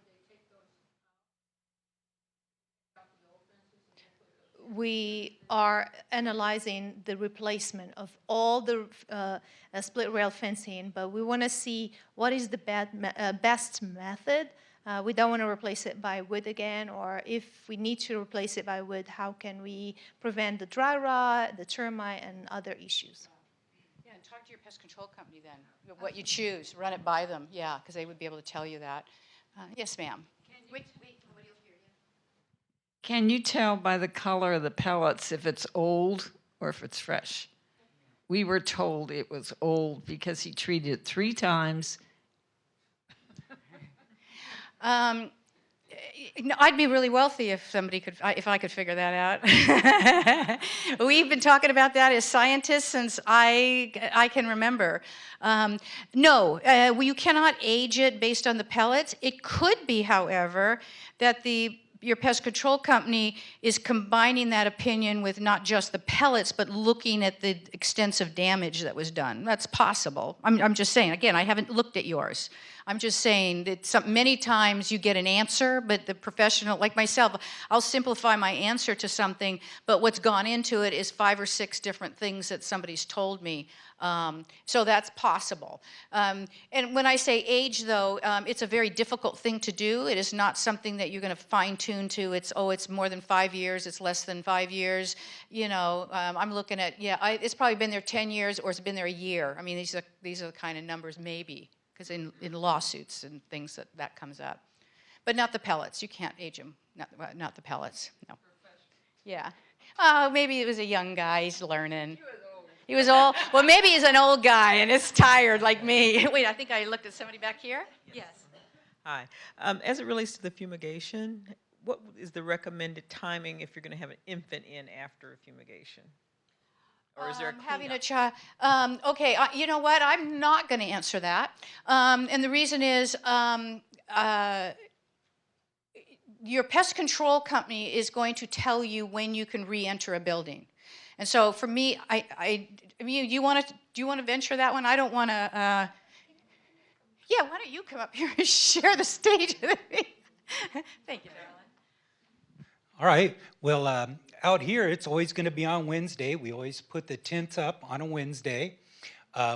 Speaker 3: We are analyzing the replacement of all the split rail fencing, but we want to see what is the best method. We don't want to replace it by wood again, or if we need to replace it by wood, how can we prevent the dry rot, the termite, and other issues?
Speaker 1: Yeah, and talk to your pest control company then. What you choose, run it by them, because they would be able to tell you that. Yes, ma'am. Wait, nobody will hear you.
Speaker 10: Can you tell by the color of the pellets if it's old or if it's fresh? We were told it was old because he treated it 3 times.
Speaker 1: I'd be really wealthy if I could figure that out. We've been talking about that as scientists since I can remember. No, you cannot age it based on the pellets. It could be, however, that your pest control company is combining that opinion with not just the pellets, but looking at the extensive damage that was done. That's possible. I'm just saying, again, I haven't looked at yours. I'm just saying that many times you get an answer, but the professional, like myself, I'll simplify my answer to something, but what's gone into it is 5 or 6 different things that somebody's told me. So that's possible. And when I say age, though, it's a very difficult thing to do. It is not something that you're going to fine-tune to. It's more than 5 years. It's less than 5 years. I'm looking at, it's probably been there 10 years, or it's been there a year. These are the kind of numbers, maybe, because in lawsuits and things that comes up. But not the pellets. You can't age them. Not the pellets. No. Yeah. Oh, maybe it was a young guy. He's learning. He was old. Well, maybe he's an old guy and is tired like me. Wait, I think I looked at somebody back here. Yes.
Speaker 11: Hi. As it relates to the fumigation, what is the recommended timing if you're going to have an infant in after a fumigation? Or is there a
Speaker 1: Having a
Speaker 11: cleanup?
Speaker 1: child. Okay, you know what? I'm not going to answer that. And the reason is your pest control company is going to tell you when you can re-enter a building. And so for me, I mean, do you want to venture that one? I don't want to. Yeah, why don't you come up here and share the stage with me? Thank you, darling.
Speaker 6: All right. Well, out here, it's always going to be on Wednesday. We always put the tents up on a Wednesday.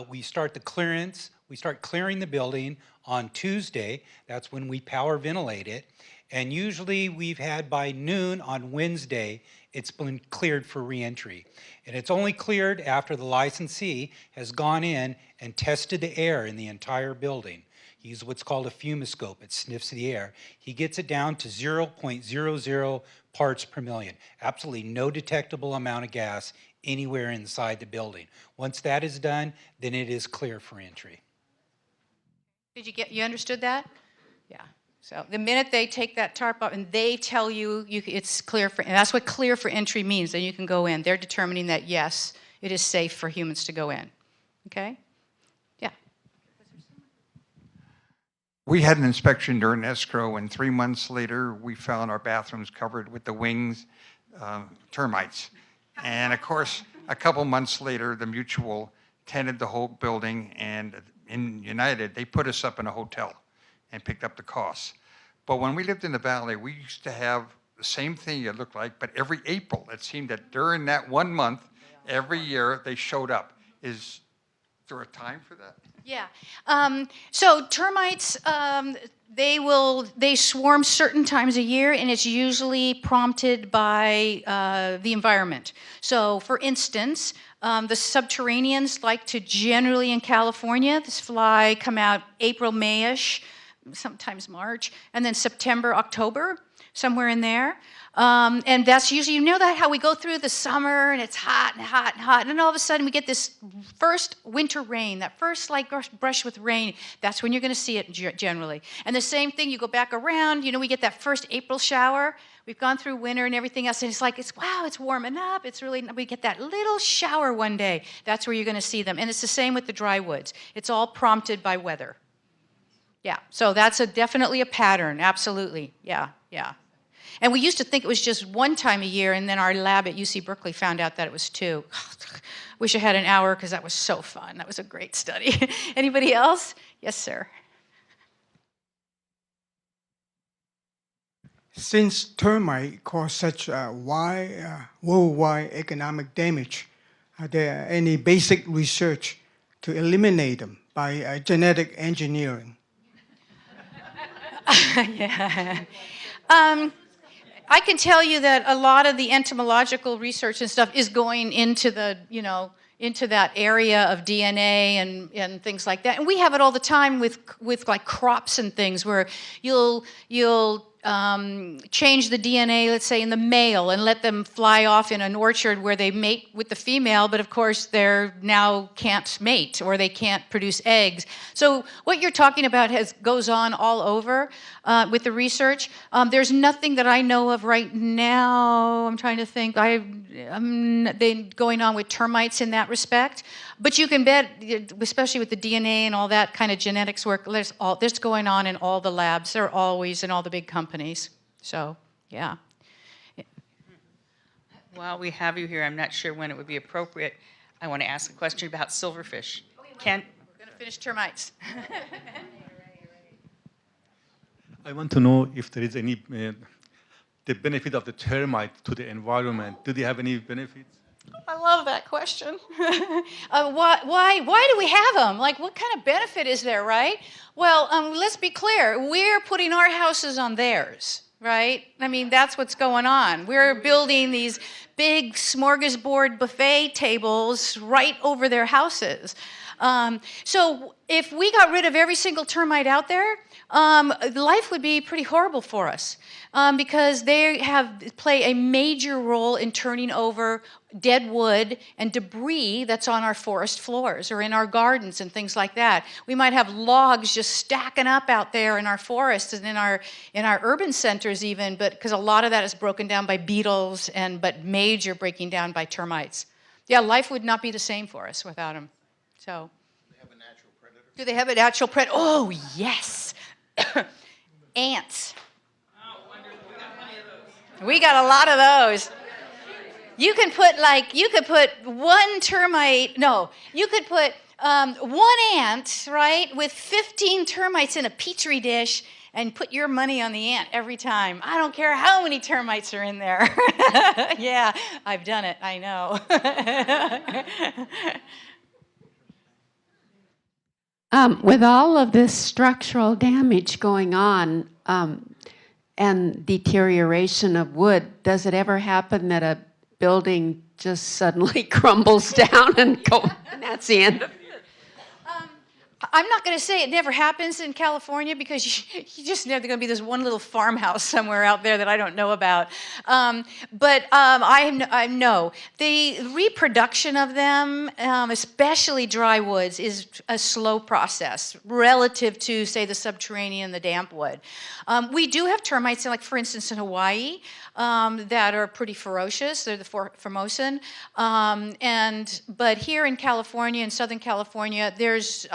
Speaker 6: We start the clearance. We start clearing the building on Tuesday. That's when we power ventilate it. And usually we've had by noon on Wednesday, it's been cleared for reentry. And it's only cleared after the licensee has gone in and tested the air in the entire building. He uses what's called a fumiscope. It sniffs the air. He gets it down to 0.00 parts per million. Absolutely no detectable amount of gas anywhere inside the building. Once that is done, then it is clear for entry.
Speaker 1: You understood that? Yeah. So the minute they take that tarp up and they tell you, it's clear for, and that's what clear for entry means, then you can go in. They're determining that, yes, it is safe for humans to go in. Okay? Yeah.
Speaker 12: We had an inspection during escrow, and 3 months later, we found our bathrooms covered with the wings, termites. And of course, a couple months later, the mutual tenanted the whole building, and in United, they put us up in a hotel and picked up the costs. But when we lived in the valley, we used to have the same thing it looked like, but every April, it seemed that during that 1 month, every year, they showed up. Is there a time for that?
Speaker 1: Yeah. So termites, they swarm certain times a year, and it's usually prompted by the environment. So, for instance, the subterraneans like to generally in California, this fly come out April, May-ish, sometimes March, and then September, October, somewhere in there. And that's usually, you know that how we go through the summer and it's hot and hot and hot, and then all of a sudden we get this first winter rain, that first like brush with rain. That's when you're going to see it generally. And the same thing, you go back around, you know, we get that first April shower. We've gone through winter and everything else, and it's like, wow, it's warming up. It's really, we get that little shower one day. That's where you're going to see them. And it's the same with the dry woods. It's all prompted by weather. Yeah, so that's definitely a pattern, absolutely. Yeah, yeah. And we used to think it was just one time a year, and then our lab at UC Berkeley found out that it was 2. Wish I had an hour because that was so fun. That was a great study. Anybody else? Yes, sir.
Speaker 13: Since termite cause such worldwide economic damage, are there any basic research to eliminate them by genetic engineering?
Speaker 1: Yeah. I can tell you that a lot of the entomological research and stuff is going into the, you know, into that area of DNA and things like that. And we have it all the time with like crops and things where you'll change the DNA, let's say, in the male and let them fly off in an orchard where they mate with the female, but of course they're now can't mate or they can't produce eggs. So what you're talking about goes on all over with the research. There's nothing that I know of right now. I'm trying to think. Going on with termites in that respect. But you can bet, especially with the DNA and all that kind of genetics work, there's going on in all the labs. They're always in all the big companies. So, yeah.
Speaker 2: While we have you here, I'm not sure when it would be appropriate. I want to ask a question about silverfish.
Speaker 1: We're going to finish termites.
Speaker 8: I want to know if there is any the benefit of the termite to the environment. Do they have any benefits?
Speaker 1: I love that question. Why do we have them? Like, what kind of benefit is there, right? Well, let's be clear. We're putting our houses on theirs, right? I mean, that's what's going on. We're building these big smorgasbord buffet tables right over their houses. So if we got rid of every single termite out there, life would be pretty horrible for us because they play a major role in turning over dead wood and debris that's on our forest floors or in our gardens and things like that. We might have logs just stacking up out there in our forests and in our urban centers even, but because a lot of that is broken down by beetles but major breaking down by termites. Yeah, life would not be the same for us without them. So. Do they have a natural predator? Oh, yes. Ants. We got a lot of those. You could put one termite, no, you could put one ant, right, with 15 termites in a petri dish and put your money on the ant every time. I don't care how many termites are in there. Yeah, I've done it, I know.
Speaker 14: With all of this structural damage going on and deterioration of wood, does it ever happen that a building just suddenly crumbles down and that's the end of it?
Speaker 1: I'm not going to say it never happens in California because you just know there's going to be this one little farmhouse somewhere out there that I don't know about. But I know the reproduction of them, especially dry woods, is a slow process relative to, say, the subterranean, the damp wood. We do have termites, like for instance in Hawaii, that are pretty ferocious. They're the Formosan. But here in California, in Southern California, there's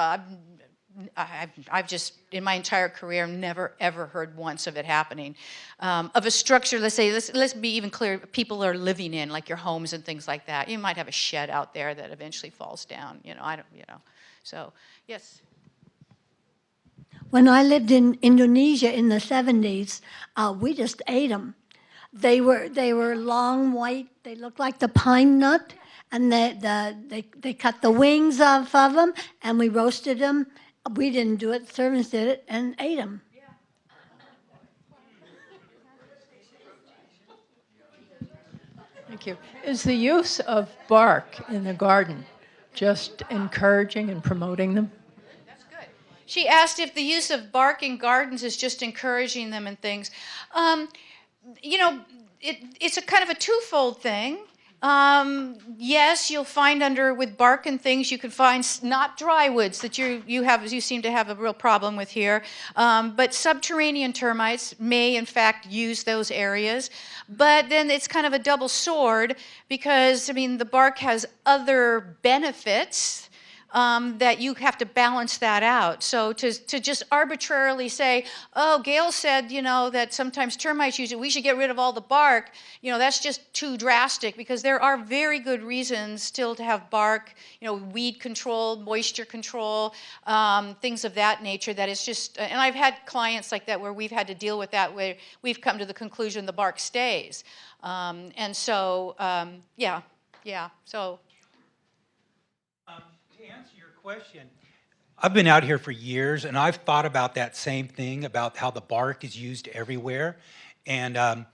Speaker 1: I've just, in my entire career, never ever heard once of it happening. Of a structure, let's be even clear, people are living in, like your homes and things like that. You might have a shed out there that eventually falls down. So yes.
Speaker 15: When I lived in Indonesia in the 70s, we just ate them. They were long, white. They looked like the pine nut, and they cut the wings off of them, and we roasted them. We didn't do it. Servants did it and ate them.
Speaker 2: Thank you. Is the use of bark in the garden just encouraging and promoting them?
Speaker 1: That's good. She asked if the use of bark in gardens is just encouraging them and things. It's a kind of a twofold thing. Yes, you'll find with bark and things, you can find not dry woods that you seem to have a real problem with here, but subterranean termites may in fact use those areas. But then it's kind of a double sword because the bark has other benefits. That you have to balance that out. So to just arbitrarily say, oh, Gail said, that sometimes termites use it, we should get rid of all the bark, that's just too drastic because there are very good reasons still to have bark, weed control, moisture control, things of that nature that is just, and I've had clients like that where we've had to deal with that where we've come to the conclusion the bark stays. So.
Speaker 6: To answer your question, I've been out here for years, and I've thought about that same thing, about how the bark is used everywhere. And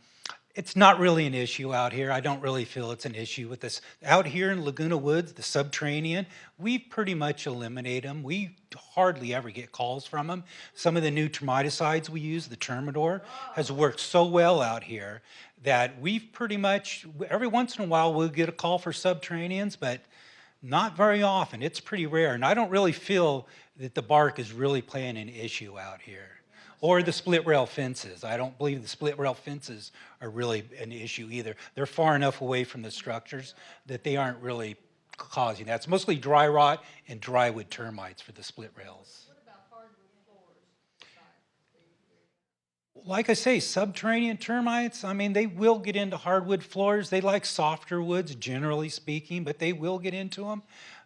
Speaker 6: it's not really an issue out here. I don't really feel it's an issue with this. Out here in Laguna Woods, the subterranean, we pretty much eliminate them. We hardly ever get calls from them. Some of the new termiticides we use, the Termidor, has worked so well out here that we've pretty much, every once in a while, we'll get a call for subterraneans, but not very often. It's pretty rare. And I don't really feel that the bark is really playing an issue out here. Or the split rail fences. I don't believe the split rail fences are really an issue either. They're far enough away from the structures that they aren't really causing that. It's mostly dry rot and drywood termites for the split rails.
Speaker 2: What about hardwood floors?
Speaker 6: Like I say, subterranean termites, they will get into hardwood floors. They like softer woods, generally speaking, but they will get into them.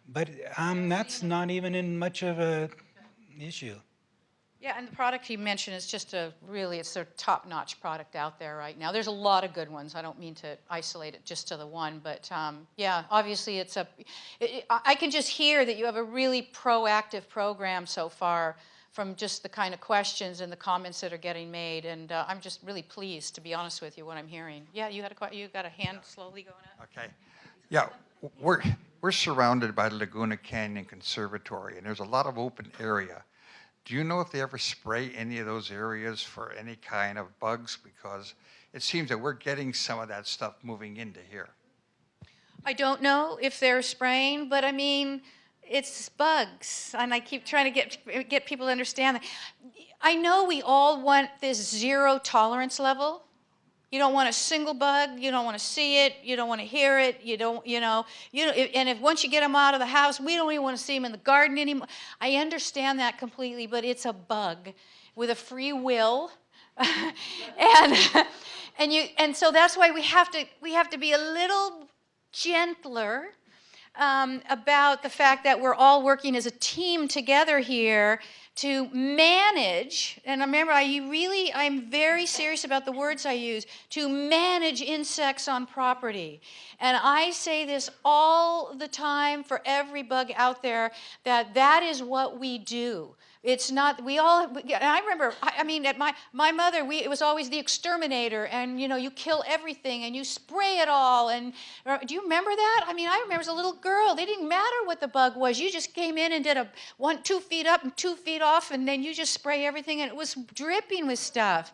Speaker 6: But that's not even in much of an issue.
Speaker 1: Yeah, and the product you mentioned is just it's a top-notch product out there right now. There's a lot of good ones. I don't mean to isolate it just to the one, but yeah, obviously I can just hear that you have a really proactive program so far from just the kind of questions and the comments that are getting made, and I'm just really pleased, to be honest with you, what I'm hearing. Yeah, you got a hand slowly going up.
Speaker 12: Okay. Yeah, we're surrounded by the Laguna Canyon Conservatory, and there's a lot of open area. Do you know if they ever spray any of those areas for any kind of bugs? Because it seems that we're getting some of that stuff moving into here.
Speaker 1: I don't know if they're spraying, but I mean, it's bugs, and I keep trying to get people to understand that. I know we all want this zero tolerance level. You don't want a single bug. You don't want to see it. You don't want to hear it. You don't, and if once you get them out of the house, we don't even want to see them in the garden anymore. I understand that completely, but it's a bug with a free will, and so that's why we have to be a little gentler about the fact that we're all working as a team together here to manage, and remember, I'm very serious about the words I use, to manage insects on property. And I say this all the time for every bug out there, that is what we do. It's not, and I remember, I mean, at my mother, it was always the exterminator, and you kill everything, and you spray it all, and do you remember that? I mean, I remember as a little girl, it didn't matter what the bug was, you just came in and did 2 feet up and 2 feet off, and then you just spray everything, and it was dripping with stuff.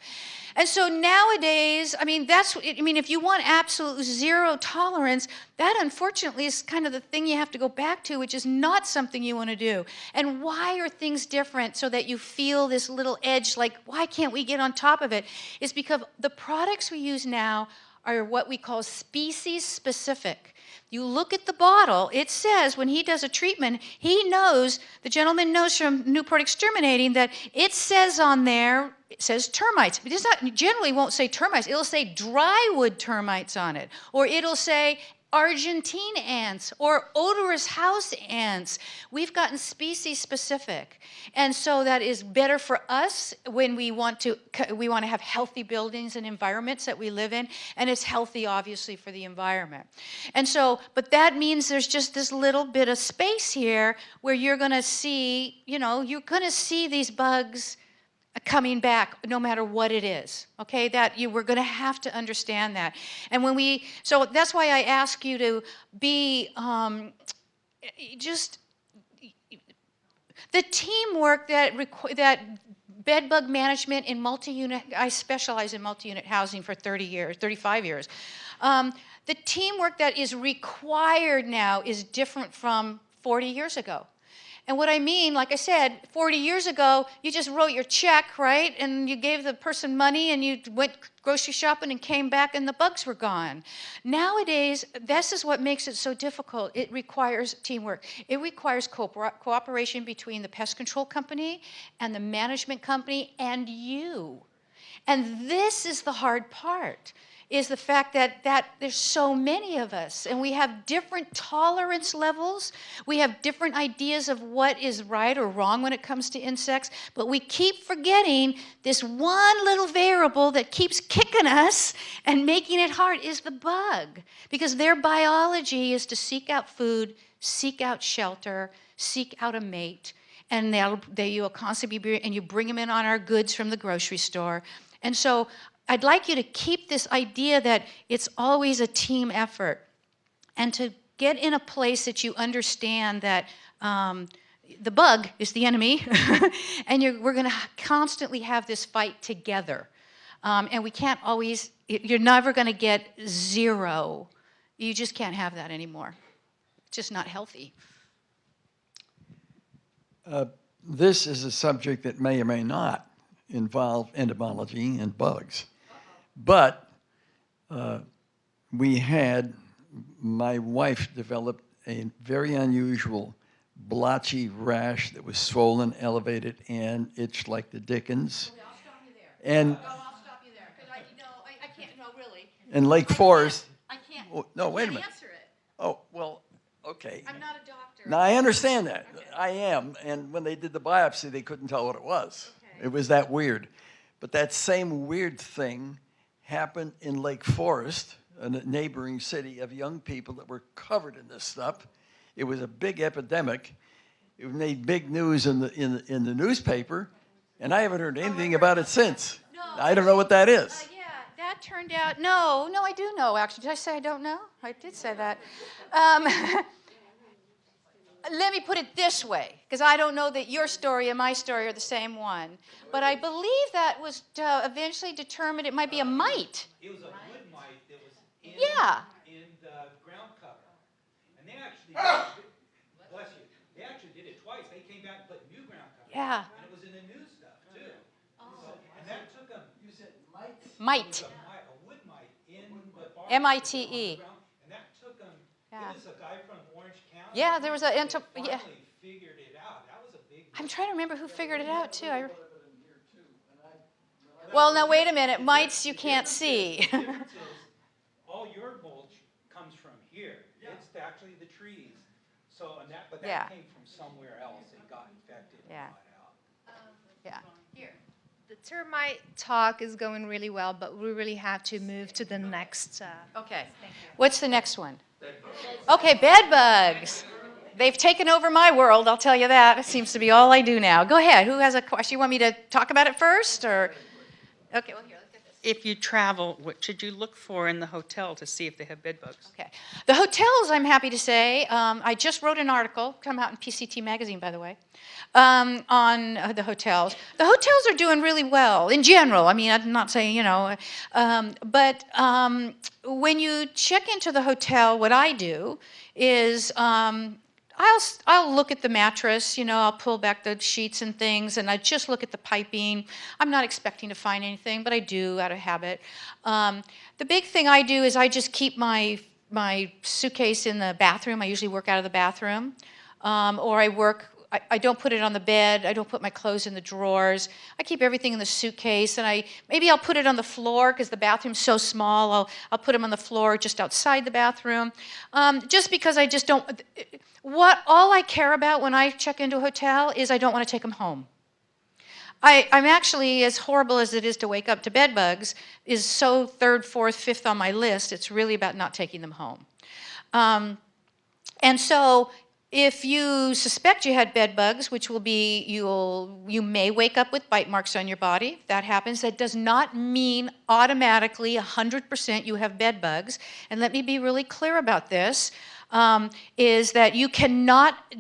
Speaker 1: And so nowadays, I mean, if you want absolute zero tolerance, that unfortunately is kind of the thing you have to go back to, which is not something you want to do. And why are things different so that you feel this little edge, like, why can't we get on top of it? It's because the products we use now are what we call species specific. You look at the bottle, it says when he does a treatment, the gentleman knows from Newport Exterminating that it says on there, it says termites. It generally won't say termites, it'll say drywood termites on it, or it'll say Argentine ants or odorous house ants. We've gotten species specific. And so that is better for us when we want to have healthy buildings and environments that we live in, and it's healthy obviously for the environment. And so, but that means there's just this little bit of space here where you're going to see, these bugs coming back no matter what it is, okay? We're going to have to understand that. And so that's why I ask you to be just the teamwork that bed bug management in multi-unit, I specialize in multi-unit housing for 35 years. The teamwork that is required now is different from 40 years ago. And what I mean, like I said, 40 years ago, you just wrote your check, right? And you gave the person money and you went grocery shopping and came back and the bugs were gone. Nowadays, this is what makes it so difficult. It requires teamwork. It requires cooperation between the pest control company and the management company and you. And this is the hard part, is the fact that there's so many of us, and we have different tolerance levels. We have different ideas of what is right or wrong when it comes to insects, but we keep forgetting this one little variable that keeps kicking us and making it hard is the bug, because their biology is to seek out food, seek out shelter, seek out a mate, and you'll constantly be, and you bring them in on our goods from the grocery store. And so I'd like you to keep this idea that it's always a team effort, and to get in a place that you understand that the bug is the enemy, and we're going to constantly have this fight together. And we can't always, you're never going to get zero. You just can't have that anymore. It's just not healthy.
Speaker 7: This is a subject that may or may not involve entomology and bugs. But my wife developed a very unusual blotchy rash that was swollen, elevated, and itched like the dickens.
Speaker 1: Okay, I'll stop you there.
Speaker 7: And
Speaker 1: I'll stop you there, because I can't, no, really.
Speaker 7: in Lake Forest.
Speaker 1: I can't.
Speaker 7: No, wait a minute.
Speaker 1: Answer it.
Speaker 7: Oh, well, okay.
Speaker 1: I'm not a doctor.
Speaker 7: Now, I understand that. Okay. I am. And when they did the biopsy, they couldn't tell what it was. Okay. It was that weird. But that same weird thing happened in Lake Forest, a neighboring city, of young people that were covered in this stuff. It was a big epidemic. It made big news in the newspaper, and I haven't heard anything about it since.
Speaker 1: No,
Speaker 7: I don't know what that is.
Speaker 1: Yeah, that turned out, no, I do know, actually. Did I say I don't know? I did say that. let me put it this way, because I don't know that your story and my story are the same one, but I believe that was eventually determined it might be a mite.
Speaker 6: It was a wood mite that was in,
Speaker 1: Yeah.
Speaker 6: in the ground cover. And they actually, bless you, they actually did it twice. They came back and put new ground cover.
Speaker 1: Yeah.
Speaker 6: And it was in the new stuff, too. And that took them. You said
Speaker 1: Mite.
Speaker 6: A wood mite in the barn.
Speaker 1: M-I-T-E.
Speaker 6: And that took them.
Speaker 1: Yeah.
Speaker 6: It was a guy from Orange County.
Speaker 1: Yeah, there was a.
Speaker 6: They
Speaker 1: Yeah.
Speaker 6: finally figured it out. That was a big.
Speaker 1: I'm trying to remember who figured it out too. Well, now wait a minute. Mites you can't see.
Speaker 6: The difference is, all your mulch comes from here. It's actually the trees. So, but that
Speaker 1: Yeah.
Speaker 6: came from somewhere else. It got infected and
Speaker 1: Yeah.
Speaker 6: got out.
Speaker 1: Yeah.
Speaker 3: Here. The termite talk is going really well, but we really have to move to the next.
Speaker 1: Okay. What's the next one? Okay, bed bugs. They've taken over my world, I'll tell you that. It seems to be all I do now. Go ahead. Who has a question? You want me to talk about it first, or? Okay, well, here, let's get this.
Speaker 16: If you travel, what should you look for in the hotel to see if they have bed bugs?
Speaker 1: Okay. The hotels, I'm happy to say, I just wrote an article, come out in PCT magazine, by the way, on the hotels. The hotels are doing really well in general. I mean, I'm not saying, but when you check into the hotel, what I do is I'll look at the mattress, I'll pull back the sheets and things, and I just look at the piping. I'm not expecting to find anything, but I do out of habit. The big thing I do is I just keep my suitcase in the bathroom. I usually work out of the bathroom, or I don't put it on the bed. I don't put my clothes in the drawers. I keep everything in the suitcase, and maybe I'll put it on the floor because the bathroom's so small. I'll put them on the floor just outside the bathroom, just because I just don't. All I care about when I check into a hotel is I don't want to take them home. I'm actually, as horrible as it is to wake up to bed bugs, is so third, fourth, fifth on my list. It's really about not taking them home. And so if you suspect you had bed bugs, which will be, you may wake up with bite marks on your body. If that happens, that does not mean automatically 100% you have bed bugs. And let me be really clear about this, is that you cannot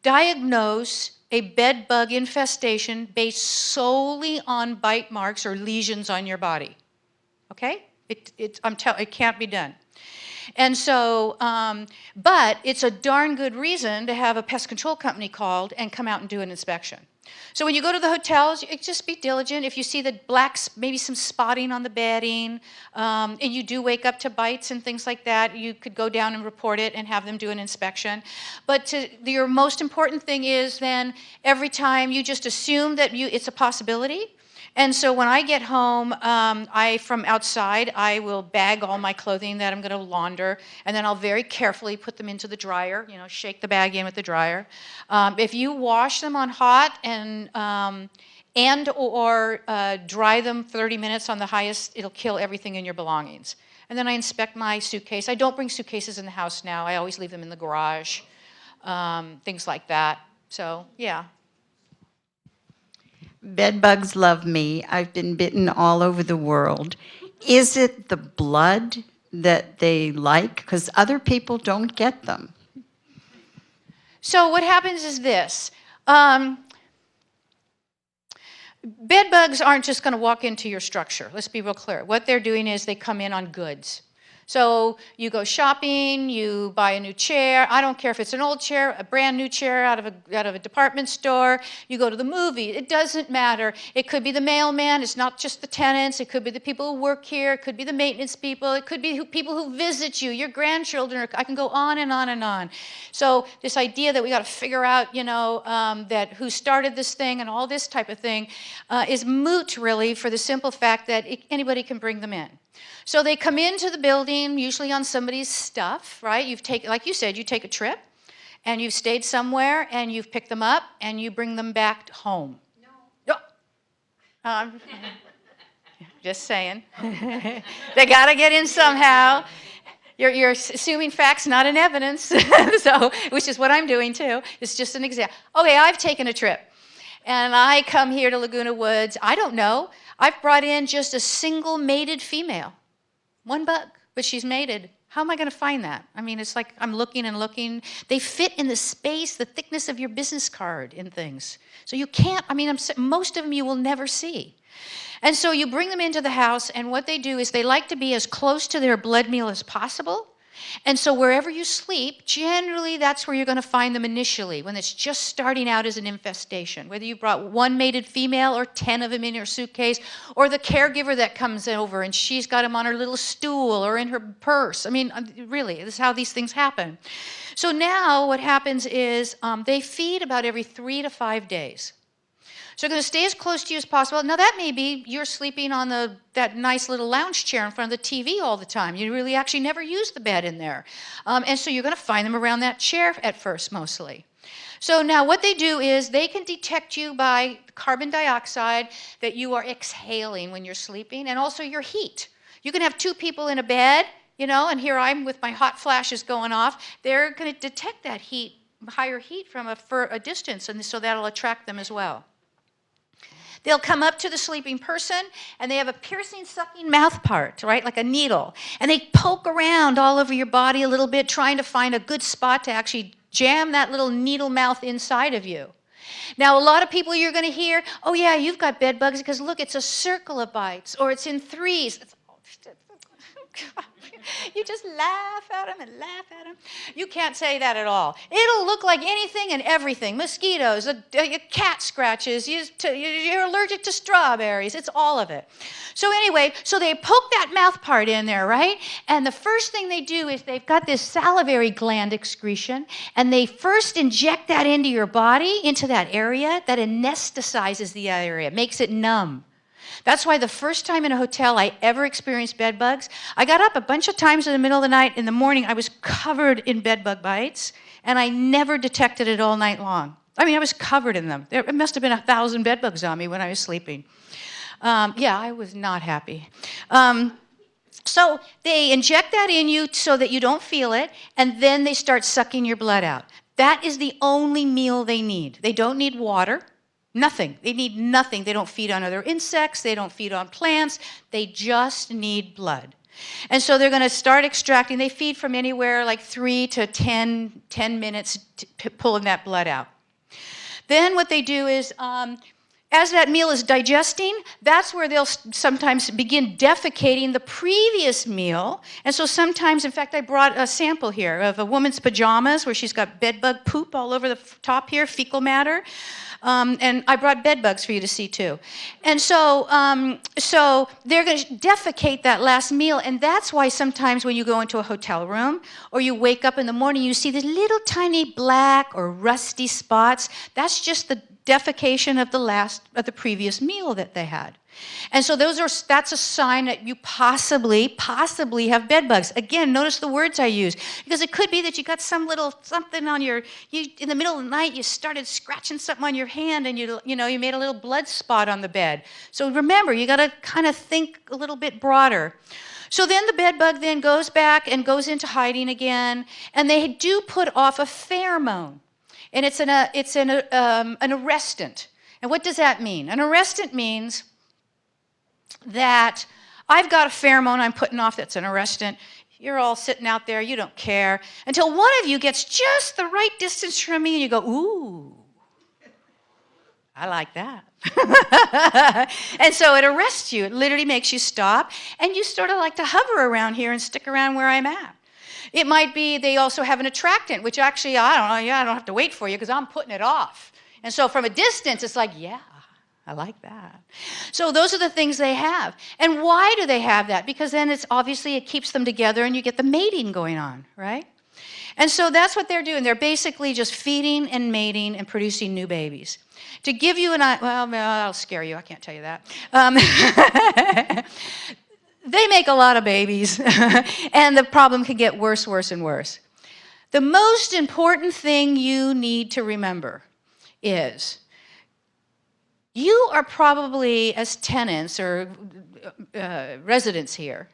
Speaker 1: diagnose a bed bug infestation based solely on bite marks or lesions on your body. Okay? It can't be done. And so, but it's a darn good reason to have a pest control company called and come out and do an inspection. So when you go to the hotels, just be diligent. If you see the maybe some spotting on the bedding, and you do wake up to bites and things like that, you could go down and report it and have them do an inspection. But your most important thing is then every time you just assume that it's a possibility. And so when I get home, from outside, I will bag all my clothing that I'm going to launder, and then I'll very carefully put them into the dryer, shake the bag in with the dryer. If you wash them on hot or dry them 30 minutes on the highest, it'll kill everything in your belongings. And then I inspect my suitcase. I don't bring suitcases in the house now. I always leave them in the garage, things like that. So, yeah.
Speaker 14: Bed bugs love me. I've been bitten all over the world. Is it the blood that they like? Because other people don't get them.
Speaker 1: So what happens is this. Bed bugs aren't just going to walk into your structure. Let's be real clear. What they're doing is they come in on goods. So you go shopping, you buy a new chair. I don't care if it's an old chair, a brand new chair out of a department store. You go to the movie. It doesn't matter. It could be the mailman. It's not just the tenants. It could be the people who work here. It could be the maintenance people. It could be people who visit you, your grandchildren. I can go on and on and on. So this idea that we got to figure out, that who started this thing and all this type of thing is moot, really, for the simple fact that anybody can bring them in. So they come into the building, usually on somebody's stuff, right? Like you said, you take a trip, and you've stayed somewhere, and you've picked them up, and you bring them back home. No. Just saying. They got to get in somehow. You're assuming facts, not in evidence, which is what I'm doing, too. It's just an example. Okay, I've taken a trip, and I come here to Laguna Woods. I don't know. I've brought in just a single mated female. One bug, but she's mated. How am I going to find that? I mean, it's like I'm looking and looking. They fit in the space, the thickness of your business card in things. So you can't, I mean, most of them you will never see. And so you bring them into the house, and what they do is they like to be as close to their blood meal as possible. And so wherever you sleep, generally that's where you're going to find them initially, when it's just starting out as an infestation. Whether you brought one mated female or 10 of them in your suitcase, or the caregiver that comes over and she's got them on her little stool or in her purse. I mean, really, this is how these things happen. So now what happens is they feed about every 3 to 5 days. So they're going to stay as close to you as possible. Now that may be you're sleeping on that nice little lounge chair in front of the TV all the time. You really actually never use the bed in there. And so you're going to find them around that chair at first mostly. So now what they do is they can detect you by carbon dioxide that you are exhaling when you're sleeping, and also your heat. You can have 2 people in a bed, you know, and here I'm with my hot flashes going off. They're going to detect that heat, higher heat from a distance, and so that'll attract them as well. They'll come up to the sleeping person, and they have a piercing, sucking mouth part, right, like a needle. And they poke around all over your body a little bit, trying to find a good spot to actually jam that little needle mouth inside of you. Now, a lot of people you're going to hear, oh, yeah, you've got bed bugs because, look, it's a circle of bites, or it's in threes. You just laugh at them and laugh at them. You can't say that at all. It'll look like anything and everything. Mosquitoes, cat scratches, you're allergic to strawberries. It's all of it. So anyway, so they poke that mouth part in there, right? And the first thing they do is they've got this salivary gland excretion, and they first inject that into your body, into that area, that anesthetizes the area, makes it numb. That's why the first time in a hotel I ever experienced bed bugs, I got up a bunch of times in the middle of the night. In the morning, I was covered in bed bug bites, and I never detected it all night long. I mean, I was covered in them. There must have been 1,000 bed bugs on me when I was sleeping. Yeah, I was not happy. So they inject that in you so that you don't feel it, and then they start sucking your blood out. That is the only meal they need. They don't need water. Nothing. They need nothing. They don't feed on other insects. They don't feed on plants. They just need blood. And so they're going to start extracting. They feed from anywhere like 3 to 10 minutes pulling that blood out. Then what they do is, as that meal is digesting, that's where they'll sometimes begin defecating the previous meal. And so sometimes, in fact, I brought a sample here of a woman's pajamas where she's got bed bug poop all over the top here, fecal matter. And I brought bed bugs for you to see too. And so they're going to defecate that last meal, and that's why sometimes when you go into a hotel room or you wake up in the morning, you see these little tiny black or rusty spots. That's just the defecation of the previous meal that they had. And so that's a sign that you possibly have bed bugs. Again, notice the words I use, because it could be that you got some little something on in the middle of the night, you started scratching something on your hand, and you made a little blood spot on the bed. So remember, you got to kind of think a little bit broader. So then the bed bug then goes back and goes into hiding again, and they do put off a pheromone, and it's an arrestant. And what does that mean? An arrestant means that I've got a pheromone I'm putting off that's an arrestant. You're all sitting out there, you don't care, until one of you gets just the right distance from me and you go, ooh, I like that. And so it arrests you. It literally makes you stop, and you sort of like to hover around here and stick around where I'm at. It might be they also have an attractant, which actually, I don't have to wait for you because I'm putting it off. And so from a distance, it's like, yeah, I like that. So those are the things they have. And why do they have that? Because then it keeps them together and you get the mating going on, right? And so that's what they're doing. They're basically just feeding and mating and producing new babies. To give you an idea, well, I'll scare you. I can't tell you that. They make a lot of babies, and the problem can get worse, and worse. The most important thing you need to remember is you are probably, as tenants or residents here,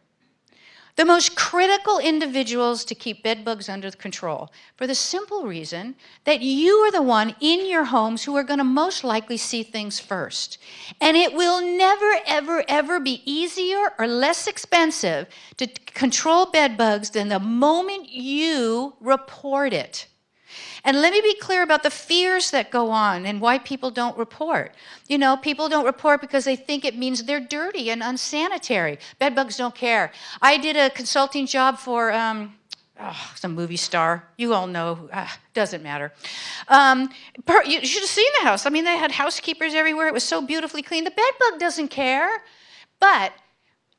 Speaker 1: the most critical individuals to keep bed bugs under control, for the simple reason that you are the one in your homes who are going to most likely see things first. And it will never, ever, ever be easier or less expensive to control bed bugs than the moment you report it. And let me be clear about the fears that go on and why people don't report. You know, people don't report because they think it means they're dirty and unsanitary. Bed bugs don't care. I did a consulting job for some movie star. You all know, doesn't matter. You should have seen the house. I mean, they had housekeepers everywhere. It was so beautifully clean. The bed bug doesn't care. But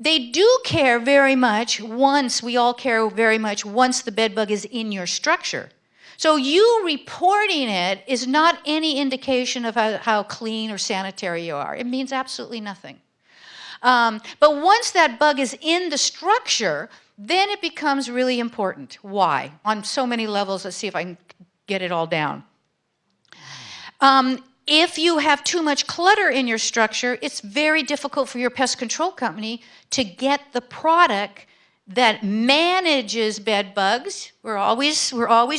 Speaker 1: they do care very much once, we all care very much once the bed bug is in your structure. So you reporting it is not any indication of how clean or sanitary you are. It means absolutely nothing. But once that bug is in the structure, then it becomes really important. Why? On so many levels. Let's see if I can get it all down. If you have too much clutter in your structure, it's very difficult for your pest control company to get the product that manages bed bugs. We're always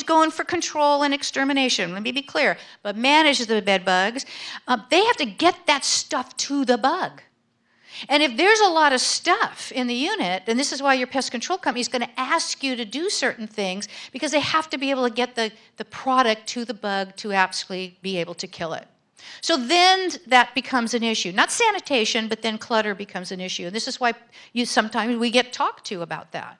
Speaker 1: going for control and extermination. Let me be clear. But manages the bed bugs. They have to get that stuff to the bug. And if there's a lot of stuff in the unit, then this is why your pest control company is going to ask you to do certain things, because they have to be able to get the product to the bug to actually be able to kill it. So then that becomes an issue. Not sanitation, but then clutter becomes an issue. And this is why sometimes we get talked to about that.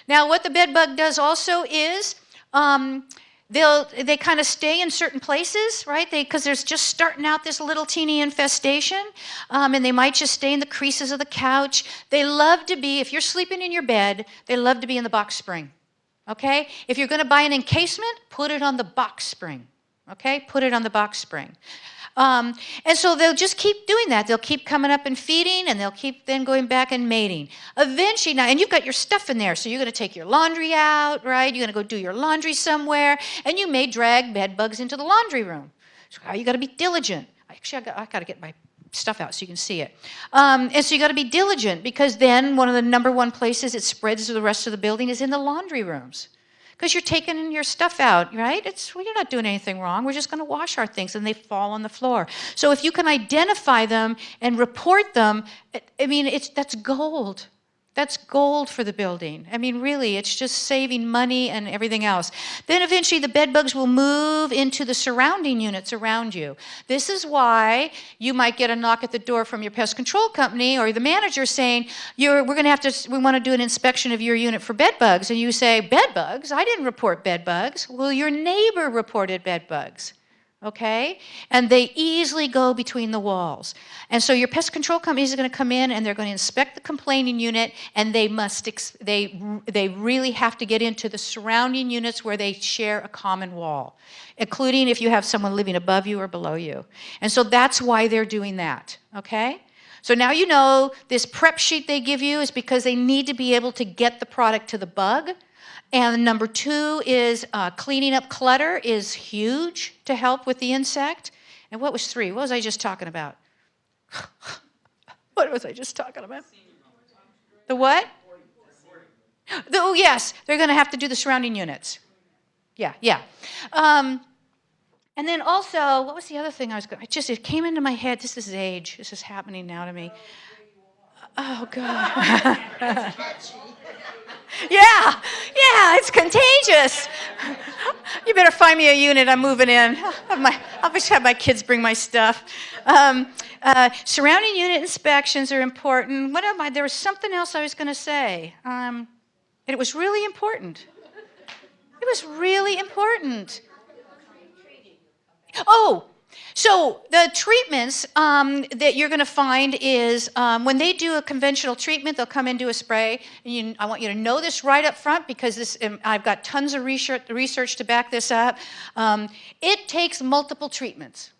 Speaker 1: Now, what the bed bug does also is they kind of stay in certain places, right? Because there's just starting out this little teeny infestation, and they might just stay in the creases of the couch. They love to be, if you're sleeping in your bed, they love to be in the box spring, okay? If you're going to buy an encasement, put it on the box spring, okay? Put it on the box spring. And so they'll just keep doing that. They'll keep coming up and feeding, and they'll keep then going back and mating. Eventually, now, and you've got your stuff in there, so you're going to take your laundry out, right? You're going to go do your laundry somewhere, and you may drag bed bugs into the laundry room. So you got to be diligent. Actually, I got to get my stuff out so you can see it. And so you got to be diligent, because then one of the number one places it spreads to the rest of the building is in the laundry rooms. Because you're taking your stuff out, right? You're not doing anything wrong. We're just going to wash our things, and they fall on the floor. So if you can identify them and report them, I mean, that's gold. That's gold for the building. I mean, really, it's just saving money and everything else. Then eventually the bed bugs will move into the surrounding units around you. This is why you might get a knock at the door from your pest control company or the manager saying, we want to do an inspection of your unit for bed bugs. And you say, bed bugs? I didn't report bed bugs. Well, your neighbor reported bed bugs. Okay? And they easily go between the walls. And so your pest control company is going to come in, and they're going to inspect the complaining unit, and they really have to get into the surrounding units where they share a common wall, including if you have someone living above you or below you. And so that's why they're doing that. Okay? So now you know this prep sheet they give you is because they need to be able to get the product to the bug. And number two is cleaning up clutter is huge to help with the insect. And what was three? What was I just talking about? What was I just talking about? The what? Oh, yes. They're going to have to do the surrounding units. Yeah. And then also, what was the other thing I was going to... It came into my head. This is age. This is happening now to me. Oh, God. Yeah, it's contagious. You better find me a unit. I'm moving in. I'll just have my kids bring my stuff. Surrounding unit inspections are important. There was something else I was going to say. And it was really important. Oh, so the treatments that you're going to find is when they do a conventional treatment, they'll come in and do a spray. And I want you to know this right up front, because I've got tons of research to back this up. It takes multiple treatments.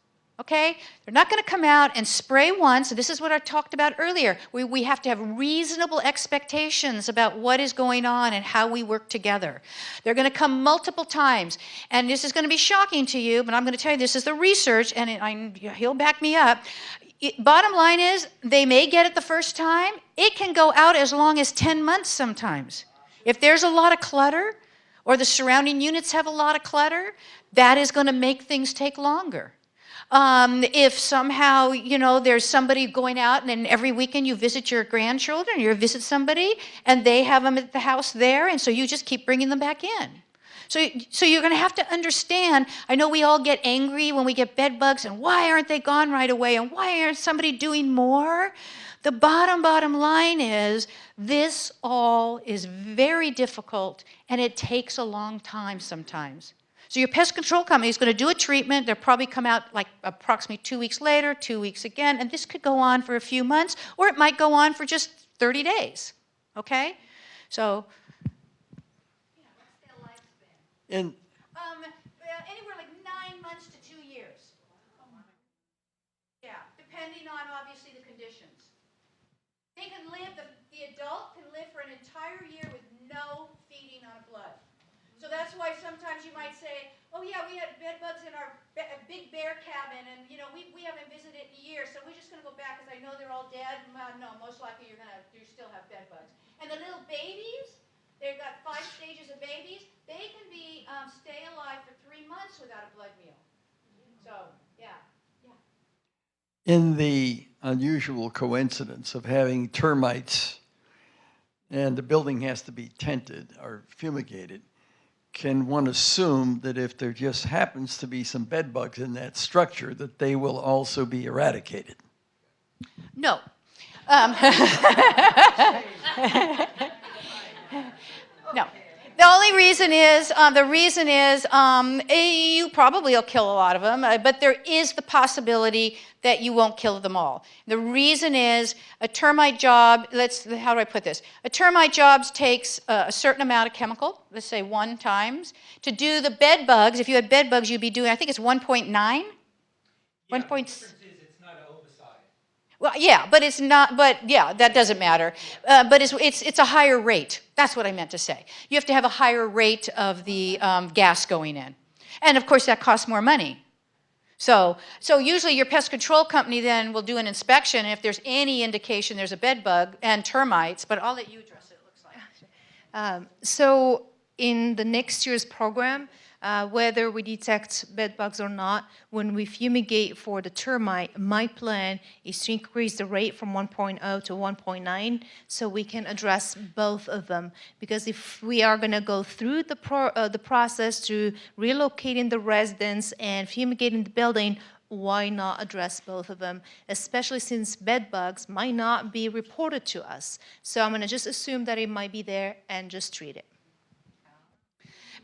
Speaker 1: Okay? They're not going to come out and spray once. This is what I talked about earlier. We have to have reasonable expectations about what is going on and how we work together. They're going to come multiple times. And this is going to be shocking to you, but I'm going to tell you this is the research, and he'll back me up. Bottom line is, they may get it the first time. It can go out as long as 10 months sometimes. If there's a lot of clutter, or the surrounding units have a lot of clutter, that is going to make things take longer. If somehow, there's somebody going out and then every weekend you visit your grandchildren, you visit somebody, and they have them at the house there, and so you just keep bringing them back in. So you're going to have to understand, I know we all get angry when we get bed bugs, and why aren't they gone right away, and why aren't somebody doing more? The bottom line is, this all is very difficult, and it takes a long time sometimes. So your pest control company is going to do a treatment. They'll probably come out like approximately 2 weeks later, 2 weeks again, and this could go on for a few months, or it might go on for just 30 days, okay? So...
Speaker 7: And
Speaker 1: anywhere like 9 months to 2 years. Yeah, depending on obviously the conditions. They can live, the adult can live for an entire year with no feeding on blood. So that's why sometimes you might say, oh yeah, we had bed bugs in our big bear cabin, and we haven't visited in a year, so we're just going to go back because I know they're all dead. No, most likely you still have bed bugs. And the little babies, they've got 5 stages of babies. They can stay alive for 3 months without a blood meal. So, yeah.
Speaker 7: in the unusual coincidence of having termites and the building has to be tented or fumigated, can one assume that if there just happens to be some bed bugs in that structure, that they will also be eradicated?
Speaker 1: No. No. The only reason is, you probably will kill a lot of them, but there is the possibility that you won't kill them all. The reason is a termite job, how do I put this? A termite job takes a certain amount of chemical, let's say 1 times. To do the bed bugs, if you had bed bugs, you'd be doing, I think it's 1.9?
Speaker 6: Yeah,
Speaker 1: 1.
Speaker 6: the difference is it's not an ovicide.
Speaker 1: Well, yeah, but it's not, but yeah, that doesn't matter. But it's a higher rate. That's what I meant to say. You have to have a higher rate of the gas going in. And of course, that costs more money. So usually your pest control company then will do an inspection, and if there's any indication there's a bed bug and termites, but I'll let you address it, it looks like.
Speaker 3: So in the next year's program, whether we detect bed bugs or not, when we fumigate for the termite, my plan is to increase the rate from 1.0 to 1.9 so we can address both of them. Because if we are going to go through the process to relocating the residents and fumigating the building, why not address both of them, especially since bed bugs might not be reported to us. So I'm going to just assume that it might be there and just treat it.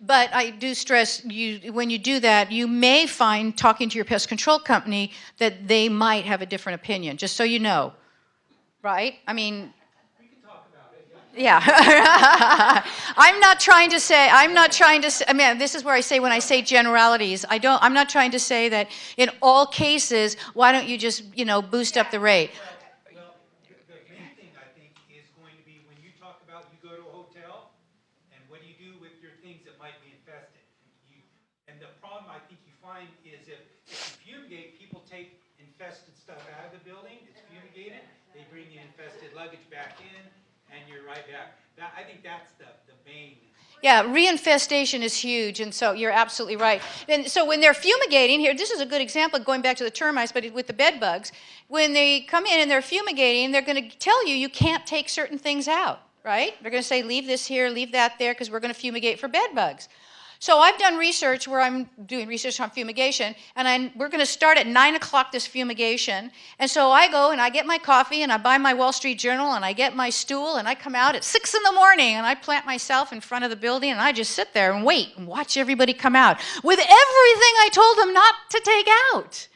Speaker 1: But I do stress, when you do that, you may find, talking to your pest control company, that they might have a different opinion, just so you know. Right? I mean,
Speaker 6: We can talk about it, yeah.
Speaker 1: yeah. I'm not trying to say, I mean, this is where I say when I say generalities, I'm not trying to say that in all cases, why don't you just, boost up the rate.
Speaker 6: Well, the main thing I think is going to be when you talk about you go to a hotel, and what do you do with your things that might be infested? And the problem I think you find is if you fumigate, people take infested stuff out of the building, it's fumigated, they bring the infested luggage back in, and you're right back. I think that's the main.
Speaker 1: Yeah, reinfestation is huge, and so you're absolutely right. And so when they're fumigating, here, this is a good example, going back to the termites, but with the bed bugs, when they come in and they're fumigating, they're going to tell you can't take certain things out, right? They're going to say, leave this here, leave that there, because we're going to fumigate for bed bugs. So I've done research where I'm doing research on fumigation, and we're going to start at 9 o'clock this fumigation. And so I go and I get my coffee and I buy my Wall Street Journal and I get my stool and I come out at 6 in the morning and I plant myself in front of the building and I just sit there and wait and watch everybody come out with everything I told them not to take out.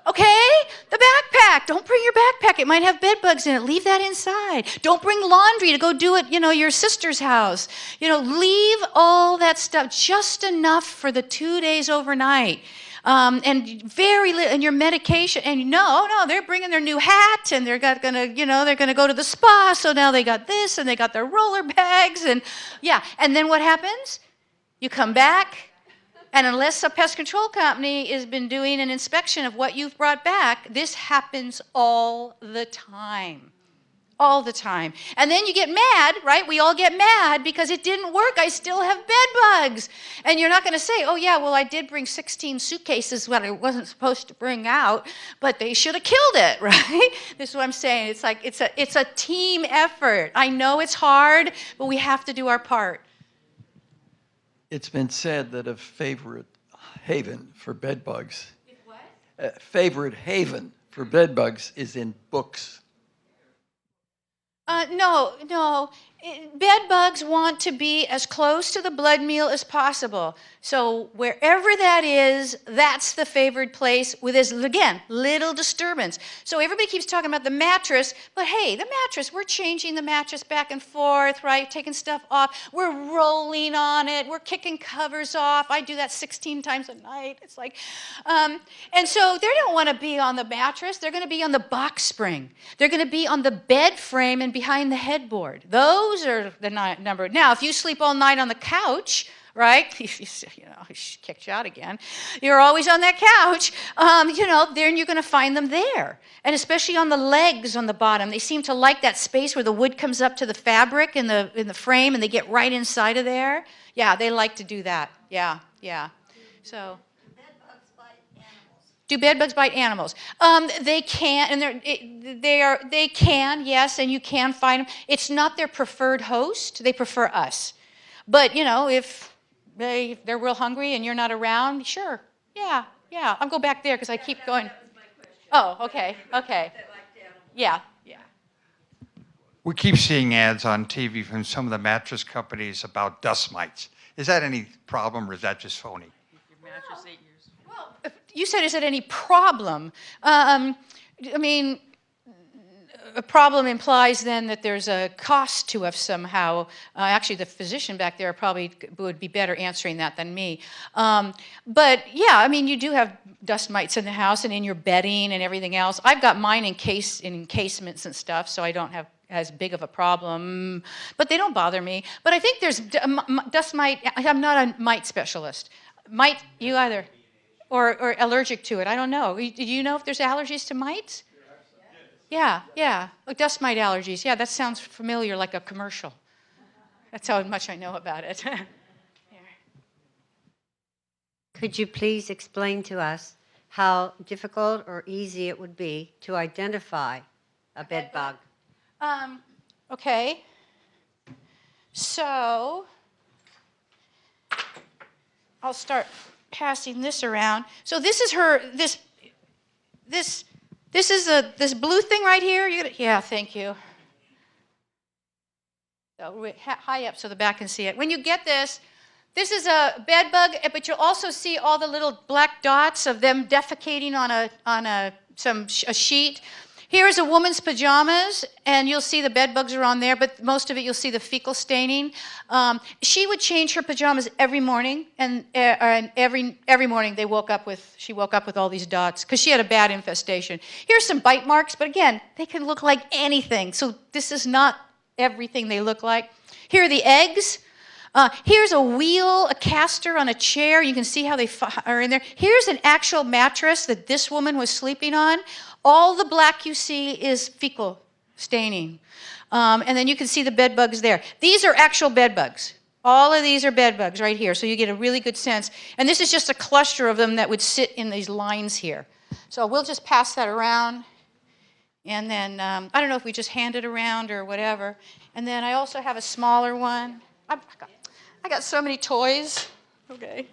Speaker 1: Okay? The backpack. Don't bring your backpack. It might have bed bugs in it. Leave that inside. Don't bring laundry to go do it, your sister's house. Leave all that stuff, just enough for the 2 days overnight. And very little, and your medication, and no, they're bringing their new hat, and they're gonna go to the spa, so now they got this, and they got their roller bags, and yeah. And then what happens? You come back, And unless a pest control company has been doing an inspection of what you've brought back, this happens all the time. All the time. And then you get mad, right? We all get mad because it didn't work. I still have bed bugs. And you're not going to say, oh, yeah, well, I did bring 16 suitcases what I wasn't supposed to bring out, but they should have killed it, right? This is what I'm saying. It's like it's a team effort. I know it's hard, but we have to do our part.
Speaker 7: It's been said that a favorite haven for bed bugs, a favorite haven for bed bugs is in books.
Speaker 1: No. Bed bugs want to be as close to the blood meal as possible. So wherever that is, that's the favored place with, again, little disturbance. So everybody keeps talking about the mattress, but hey, the mattress, we're changing the mattress back and forth, right? Taking stuff off. We're rolling on it. We're kicking covers off. I do that 16 times a night. It's like, and so they don't want to be on the mattress. They're going to be on the box spring. They're going to be on the bed frame and behind the headboard. Those are the number. Now, if you sleep all night on the couch, right? He kicked you out again. You're always on that couch. Then you're going to find them there, and especially on the legs on the bottom. They seem to like that space where the wood comes up to the fabric in the frame, and they get right inside of there. Yeah, they like to do that. Yeah. So. Do bed bugs bite animals? They can, and they can, yes, and you can find them. It's not their preferred host. They prefer us. But, if they're real hungry and you're not around, sure, yeah. I'll go back there because I keep going. Oh, okay. Yeah.
Speaker 12: We keep seeing ads on TV from some of the mattress companies about dust mites. Is that any problem, or is that just phony?
Speaker 16: Your mattress 8 years.
Speaker 1: You said, is it any problem? I mean, a problem implies then that there's a cost to us somehow. Actually, the physician back there probably would be better answering that than me. But yeah, I mean, you do have dust mites in the house and in your bedding and everything else. I've got mine in encasements and stuff, so I don't have as big of a problem, but they don't bother me. But I think there's dust mite. I'm not a mite specialist. Mite, you either? Or allergic to it. I don't know. Do you know if there's allergies to mites? Yeah. Like dust mite allergies. Yeah, that sounds familiar, like a commercial. That's how much I know about it.
Speaker 17: Could you please explain to us how difficult or easy it would be to identify a bed bug?
Speaker 1: Okay. So I'll start passing this around. So this is this blue thing right here. Yeah, thank you. So high up so the back can see it. When you get this is a bed bug, but you'll also see all the little black dots of them defecating on a sheet. Here's a woman's pajamas, and you'll see the bed bugs are on there, but most of it you'll see the fecal staining. She would change her pajamas every morning, and every morning she woke up with all these dots because she had a bad infestation. Here's some bite marks, but again, they can look like anything. So this is not everything they look like. Here are the eggs. Here's a wheel, a caster on a chair. You can see how they are in there. Here's an actual mattress that this woman was sleeping on. All the black you see is fecal staining. And then you can see the bed bugs there. These are actual bed bugs. All of these are bed bugs right here, so you get a really good sense. And this is just a cluster of them that would sit in these lines here. So we'll just pass that around. And then, I don't know if we just hand it around or whatever. And then I also have a smaller one. I got so many toys. Okay.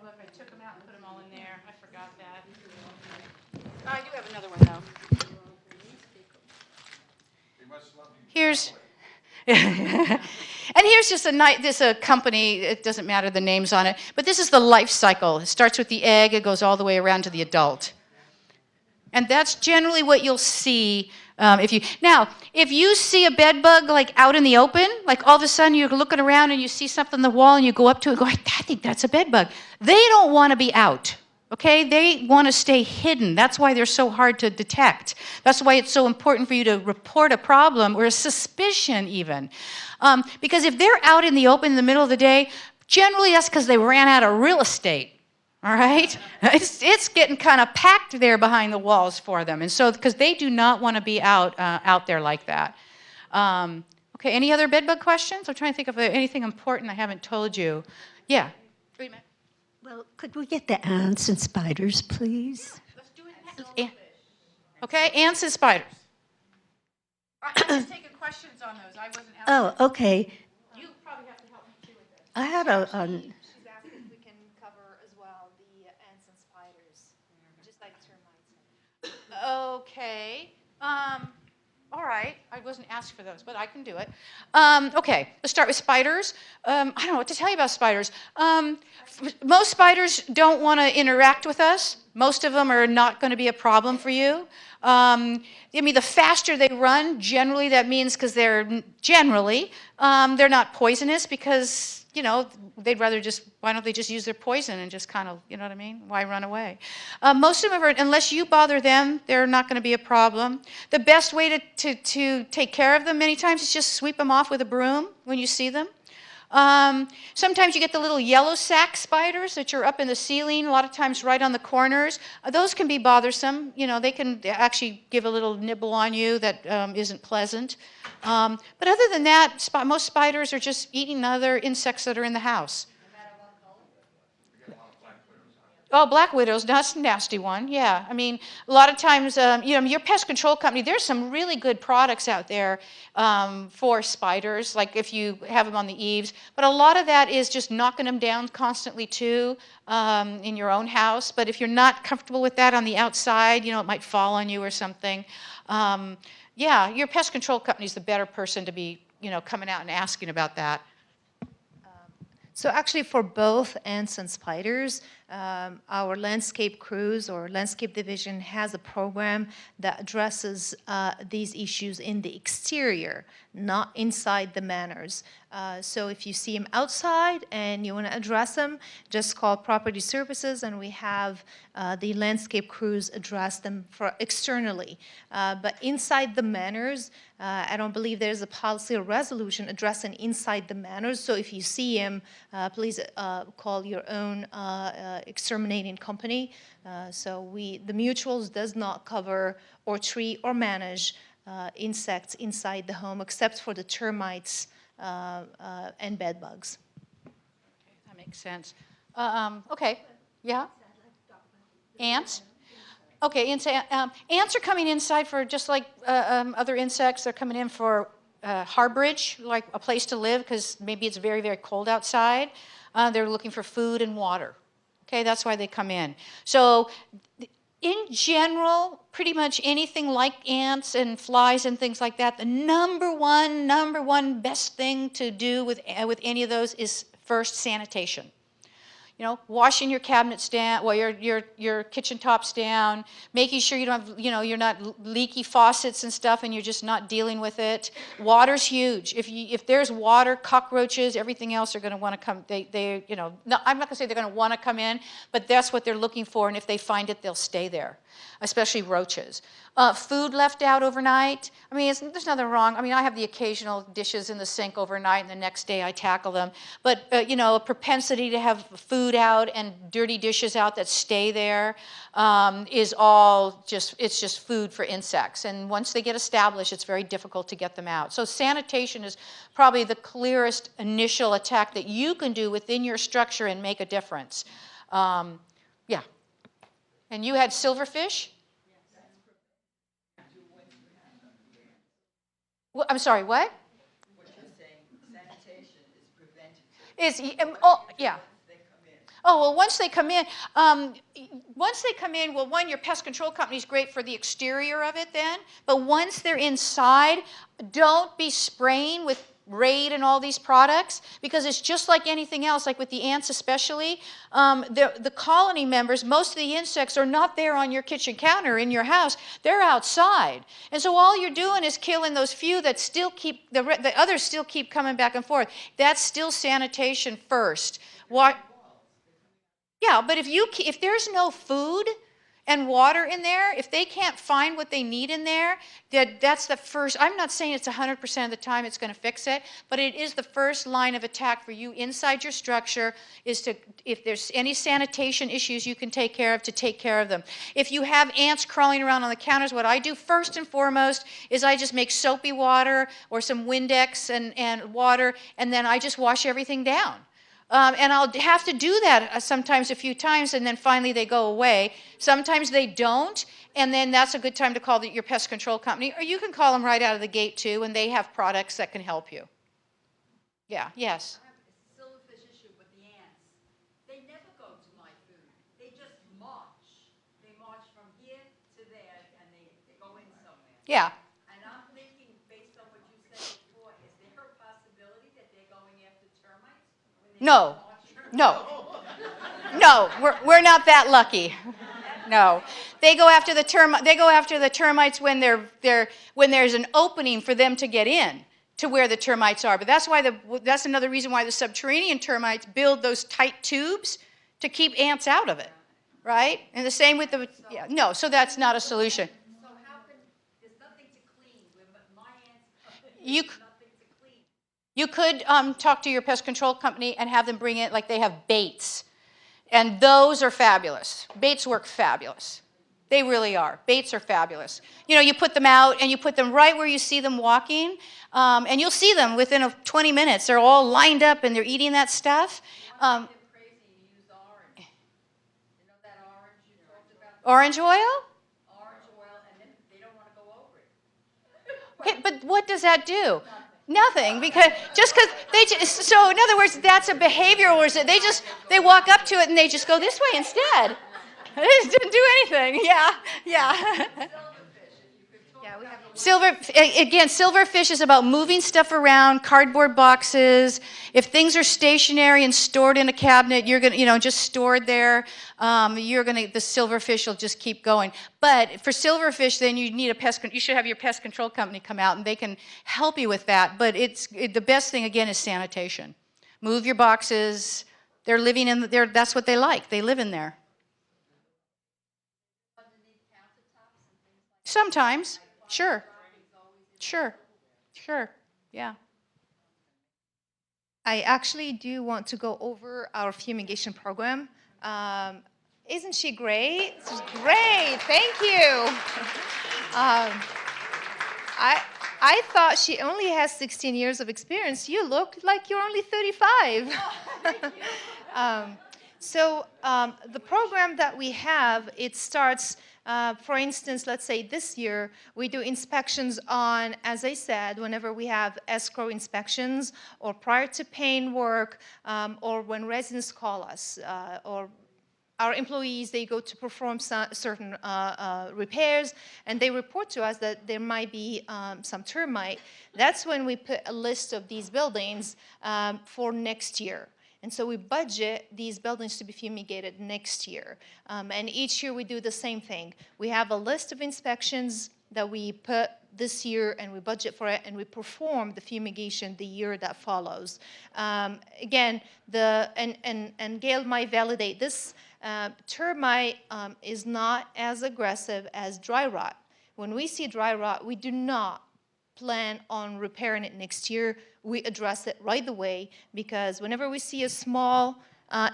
Speaker 1: Look, I took them out and put them all in there. I forgot that. I do have another one, though. Here's, and here's just a company, it doesn't matter the names on it, but this is the life cycle. It starts with the egg, it goes all the way around to the adult. And that's generally what you'll see if you see a bed bug like out in the open, like all of a sudden you're looking around and you see something on the wall and you go up to it and go, I think that's a bed bug. They don't want to be out. Okay, they want to stay hidden. That's why they're so hard to detect. That's why it's so important for you to report a problem or a suspicion even. Because if they're out in the open in the middle of the day, generally that's because they ran out of real estate. All right? It's getting kind of packed there behind the walls for them. And so, because they do not want to be out there like that. Okay, any other bedbug questions? I'm trying to think of anything important I haven't told you. Yeah.
Speaker 15: Well, could we get the ants and spiders, please?
Speaker 1: Let's do it next. Okay, ants and spiders. I'm just taking questions on those. I wasn't asking.
Speaker 15: Oh, okay.
Speaker 1: You probably have to help me too with this.
Speaker 15: I had
Speaker 3: She's asking if we can cover as well the ants and spiders, just like termites.
Speaker 1: Okay. All right. I wasn't asked for those, but I can do it. Okay. Let's start with spiders. I don't know what to tell you about spiders. Most spiders don't want to interact with us. Most of them are not going to be a problem for you. I mean, the faster they run, generally that means because they're not poisonous because, you know, they'd rather just, why don't they just use their poison and just kind of, you know what I mean? Why run away? Most of them are, unless you bother them, they're not going to be a problem. The best way to take care of them many times is just sweep them off with a broom when you see them. Sometimes you get the little yellow sac spiders that are up in the ceiling, a lot of times right on the corners. Those can be bothersome. You know, they can actually give a little nibble on you that isn't pleasant. But other than that, most spiders are just eating other insects that are in the house. Oh, black widows, that's a nasty one, yeah. I mean, a lot of times, you know, your pest control company, there's some really good products out there for spiders, like if you have them on the eaves. But a lot of that is just knocking them down constantly too in your own house. But if you're not comfortable with that on the outside, you know, it might fall on you or something. Yeah, your pest control company is the better person to be, you know, coming out and asking about that.
Speaker 3: So actually for both ants and spiders, our landscape crews or landscape division has a program that addresses these issues in the exterior, not inside the manors. So if you see them outside and you want to address them, just call property services and we have the landscape crews address them for externally. But inside the manors, I don't believe there's a policy or resolution addressing inside the manors. So if you see them, please call your own exterminating company. So the mutuals does not cover or treat or manage insects inside the home except for the termites and bed bugs.
Speaker 1: Okay, that makes sense. Okay, yeah? Ants? Okay, ants are coming inside for just like other insects. They're coming in for harborage, like a place to live, because maybe it's very, very cold outside. They're looking for food and water. Okay, that's why they come in. So in general, pretty much anything like ants and flies and things like that, the number one best thing to do with any of those is first sanitation. You know, washing your cabinets down, well, your kitchen tops down, making sure you don't have, you know, you're not leaky faucets and stuff, and you're just not dealing with it. Water's huge. If there's water, cockroaches, everything else are going to want to come. They you know, no, I'm not going to say they're going to want to come in, but that's what they're looking for, and if they find it, they'll stay there. Especially roaches. Food left out overnight. I mean, there's nothing wrong. I mean, I have the occasional dishes in the sink overnight, and the next day I tackle them. But you know, a propensity to have food out and dirty dishes out that stay there is all it's just food for insects. And once they get established, it's very difficult to get them out. So sanitation is probably the clearest initial attack that you can do within your structure and make a difference. Yeah. And you had silverfish? Well, I'm sorry, what? What you're saying, sanitation is preventative. Oh, yeah. Oh, well, once they come in, well, one, your pest control company is great for the exterior of it then, but once they're inside, don't be spraying with Raid and all these products, because it's just like anything else, like with the ants especially. The colony members, most of the insects are not there on your kitchen counter in your house. They're outside. And so all you're doing is killing those few that still keep, the others still keep coming back and forth. That's still sanitation first. What? Yeah, but if there's no food and water in there, if they can't find what they need in there, that's the first. I'm not saying it's 100% of the time it's going to fix it, but it is the first line of attack for you inside your structure. Is to, if there's any sanitation issues you can take care of, to take care of them. If you have ants crawling around on the counters, what I do first and foremost is I just make soapy water or some Windex and water, and then I just wash everything down. And I'll have to do that sometimes a few times, and then finally they go away. Sometimes they don't, and then that's a good time to call your pest control company, or you can call them right out of the gate too, and they have products that can help you. Yeah, yes.
Speaker 4: I have a silverfish issue with the ants. They never go to my food. They just march. They march from here to there, and they go in somewhere.
Speaker 1: Yeah.
Speaker 4: And I'm thinking, based on what you said before, is there a possibility that they're going after termites?
Speaker 1: No, no, no. We're not that lucky. No, they go after the termites when when there's an opening for them to get in to where the termites are. But that's another reason why the subterranean termites build those tight tubes to keep ants out of it, right? And the same with no. So that's not a solution.
Speaker 4: So how can, there's nothing to clean when my ants
Speaker 1: You.
Speaker 4: nothing to clean.
Speaker 1: You could talk to your pest control company and have them bring it, like they have baits. And those are fabulous. Baits work fabulous. They really are. Baits are fabulous. You know, you put them out and you put them right where you see them walking, and you'll see them within 20 minutes. They're all lined up and they're eating that stuff. Orange oil?
Speaker 4: Orange oil, and then they don't want to go over it.
Speaker 1: Okay, but what does that do? Nothing, because so in other words, that's a behavioral reason. They walk up to it and they just go this way instead. They just didn't do anything. Yeah.
Speaker 4: Yeah, we have
Speaker 1: Silverfish is about moving stuff around, cardboard boxes. If things are stationary and stored in a cabinet, you're gonna, just stored there. The silverfish will just keep going. But for silverfish, then you need you should have your pest control company come out and they can help you with that. But the best thing again is sanitation. Move your boxes. They're living in there. That's what they like. They live in there. Sometimes. Sure. Sure. Yeah.
Speaker 3: I actually do want to go over our fumigation program. Isn't she great? She's great. Thank you. I thought she only has 16 years of experience. You look like you're only 35. The program that we have, it starts. For instance, let's say this year, we do inspections on, as I said, whenever we have escrow inspections or prior to paint work, or when residents call us, or our employees, they go to perform certain repairs, and they report to us that there might be some termite. That's when we put a list of these buildings for next year. And so we budget these buildings to be fumigated next year. And each year we do the same thing. We have a list of inspections that we put this year and we budget for it and we perform the fumigation the year that follows. Again, and Gail might validate this, termite is not as aggressive as dry rot. When we see dry rot, we do not plan on repairing it next year. We address it right away because whenever we see a small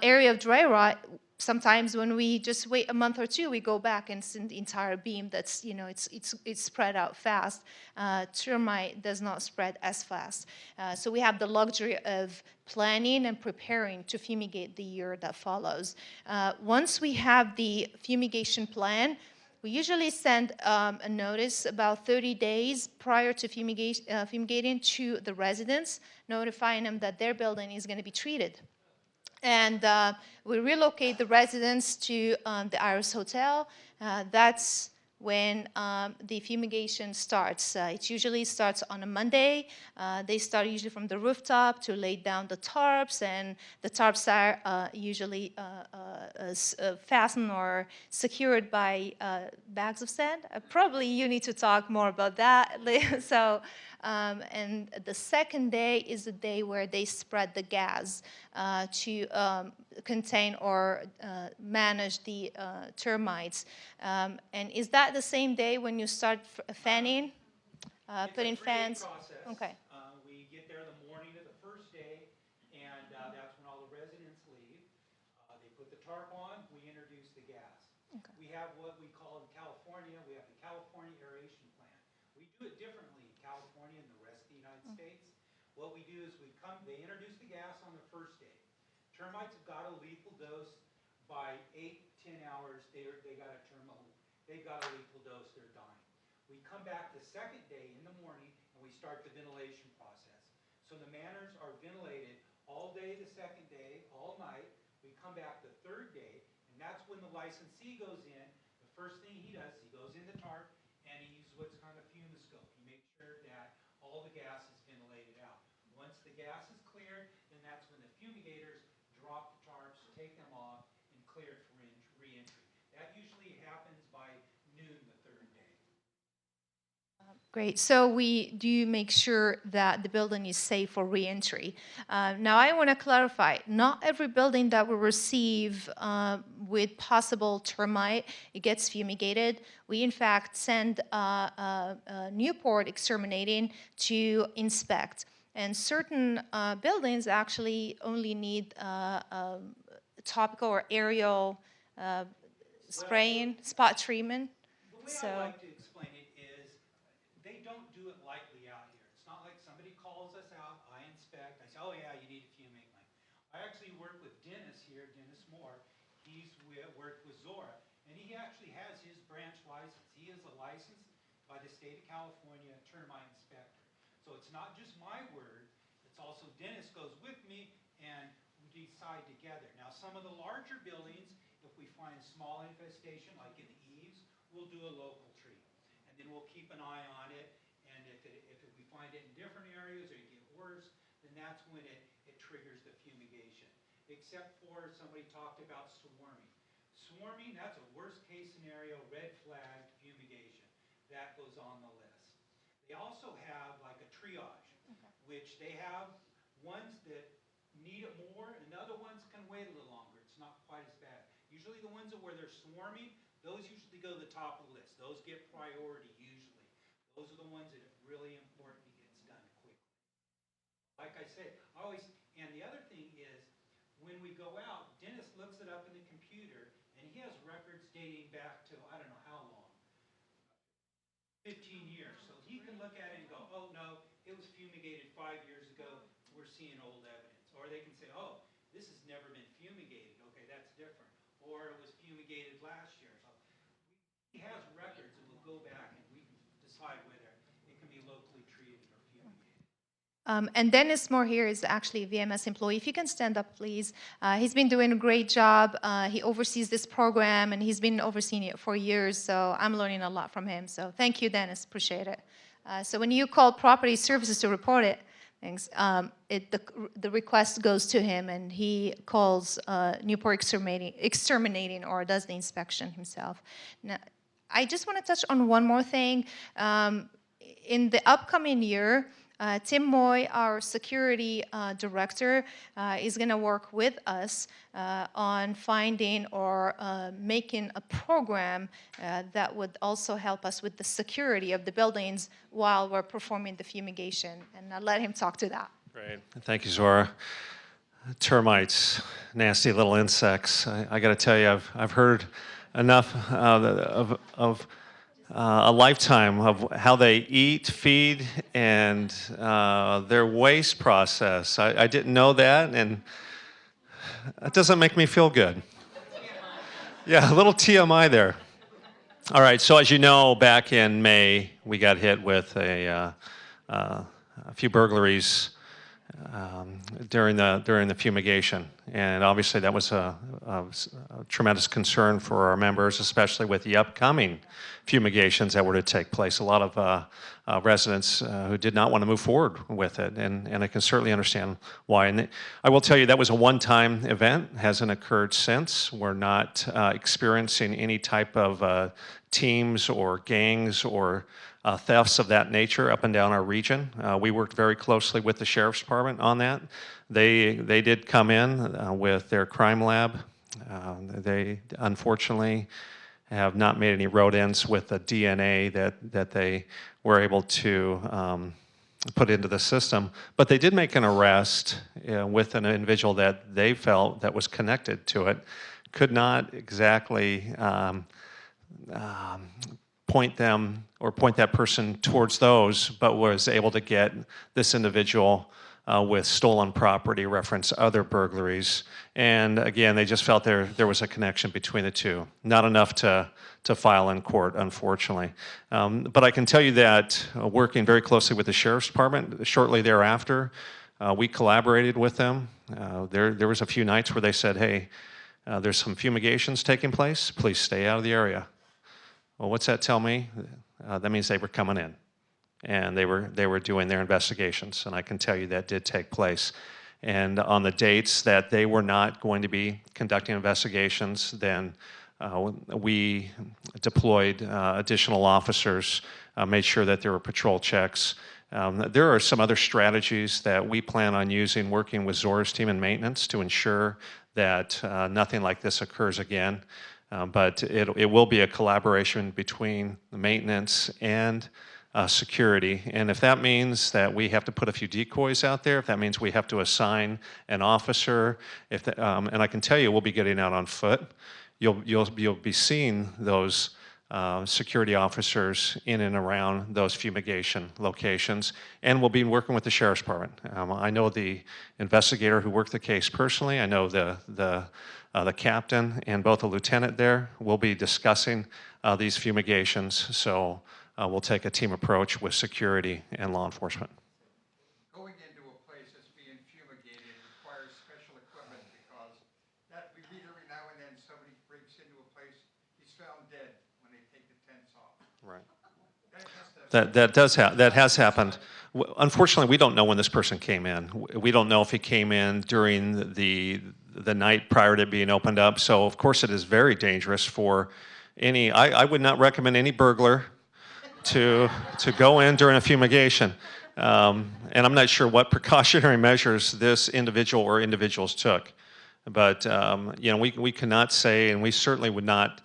Speaker 3: area of dry rot, sometimes when we just wait a month or two, we go back and see the entire beam that's, it's spread out fast. Termite does not spread as fast. So we have the luxury of planning and preparing to fumigate the year that follows. Once we have the fumigation plan, we usually send a notice about 30 days prior to fumigating to the residents, notifying them that their building is going to be treated. And we relocate the residents to the Iris Hotel. That's when the fumigation starts. It usually starts on a Monday. They start usually from the rooftop to lay down the tarps, and the tarps are usually fastened or secured by bags of sand. Probably you need to talk more about that. So And the second day is the day where they spread the gas to contain or manage the termites. And is that the same day when you start fanning, putting fans?
Speaker 6: Process.
Speaker 3: Okay.
Speaker 6: We get there the morning of the first day, and that's when all the residents leave. They put the tarp on, we introduce the gas.
Speaker 3: Okay.
Speaker 6: We have what we call in California, we have the California aeration plant. We do it differently in California and the rest of the United States. What we do is they introduce the gas on the first day. Termites have got a lethal dose by 8-10 hours. They've got a lethal dose, they're dying. We come back the second day in the morning and we start the ventilation process. So the manors are ventilated all day the second day, all night. We come back the third day, and that's when the licensee goes in. The first thing he does, he goes in the tarp and he uses what's called a fumiscope. He makes sure that all the gas is ventilated out. Once the gas is cleared, then that's when the fumigators drop the tarps, take them off, and clear it for re-entry. That usually happens by noon the third day.
Speaker 3: Great. So we do make sure that the building is safe for reentry. Now, I want to clarify, not every building that we receive with possible termite, it gets fumigated. We, in fact, send Newport Exterminating to inspect. And certain buildings actually only need topical or aerial spraying, spot treatment.
Speaker 6: The way I like to explain it is they don't do it lightly out here. It's not like somebody calls us out, I inspect, I say, oh yeah, you need to fumigate mine. I actually work with Dennis here, Dennis Moore. He's worked with Zora, and he actually has his branch license. He is licensed by the state of California termite inspector. So it's not just my word, it's also Dennis goes with me and we decide together. Now some of the larger buildings, if we find a small infestation like in the eaves, we'll do a local treatment. And then we'll keep an eye on it, and if we find it in different areas or it get worse, then that's when it triggers the fumigation. Except for somebody talked about swarming. Swarming, that's a worst case scenario, red flag fumigation. That goes on the list. They also have like a triage, which they have ones that need it more and other ones can wait a little longer. It's not quite as bad. Usually the ones where they're swarming, those usually go to the top of the list. Those get priority usually. Those are the ones that are really important to get done quickly. Like I said, and the other thing is, when we go out, Dennis looks it up in the computer, and he has records dating back to, I don't know how long, 15 years. So he can look at it and go, oh no, it was fumigated 5 years ago, we're seeing old evidence. Or they can say, oh, this has never been fumigated, okay, that's different. Or it was fumigated last year. So he has records, and we'll go back and we can decide whether it can be locally treated or fumigated.
Speaker 3: And Dennis Moore here is actually a VMS employee. If you can stand up, please. He's been doing a great job. He oversees this program, and he's been overseeing it for years, so I'm learning a lot from him. So thank you, Dennis. Appreciate it. So when you call Property Services to report it, the request goes to him, and he calls Newport Exterminating or does the inspection himself. Now, I just want to touch on one more thing. In the upcoming year, Tim Moy, our security director, is going to work with us on finding or making a program that would also help us with the security of the buildings while we're performing the fumigation. And I'll let him talk to that.
Speaker 18: Great. Thank you, Zora. Termites, nasty little insects. I got to tell you, I've heard enough of a lifetime of how they eat, feed, and their waste process. I didn't know that, and that doesn't make me feel good. Yeah, a little TMI there. All right, so as you know, back in May, we got hit with a few burglaries during the fumigation, and obviously that was a tremendous concern for our members, especially with the upcoming fumigations that were to take place. A lot of residents who did not want to move forward with it, and I can certainly understand why. And I will tell you that was a one-time event, hasn't occurred since. We're not experiencing any type of teams or gangs or thefts of that nature up and down our region. We worked very closely with the Sheriff's Department on that. They did come in with their crime lab. They unfortunately have not made any rodents with the DNA that they were able to put into the system. But they did make an arrest with an individual that they felt that was connected to it. Could not exactly point them or point that person towards those, but was able to get this individual with stolen property, reference other burglaries. And again, they just felt there was a connection between the two. Not enough to file in court, unfortunately. But I can tell you that working very closely with the Sheriff's Department, shortly thereafter, we collaborated with them. There was a few nights where they said, hey, there's some fumigations taking place, please stay out of the area. Well, what's that tell me? That means they were coming in, and they were doing their investigations, and I can tell you that did take place. And on the dates that they were not going to be conducting investigations, then we deployed additional officers, made sure that there were patrol checks. There are some other strategies that we plan on using, working with Zora's team in maintenance to ensure that nothing like this occurs again. But it will be a collaboration between the maintenance and security. And if that means that we have to put a few decoys out there, if that means we have to assign an officer, and I can tell you we'll be getting out on foot. You'll be seeing those security officers in and around those fumigation locations, and we'll be working with the Sheriff's Department. I know the investigator who worked the case personally. I know the captain and both the lieutenant there will be discussing these fumigations. So we'll take a team approach with security and law enforcement.
Speaker 12: Going into a place that's being fumigated requires special equipment because we read every now and then somebody breaks into a place, he's found dead when they take the tents off.
Speaker 18: Right. That has happened. Unfortunately, we don't know when this person came in. We don't know if he came in during the night prior to being opened up. So of course it is very dangerous for any, I would not recommend any burglar to go in during a fumigation. And I'm not sure what precautionary measures this individual or individuals took. But you know, we cannot say, and we certainly would not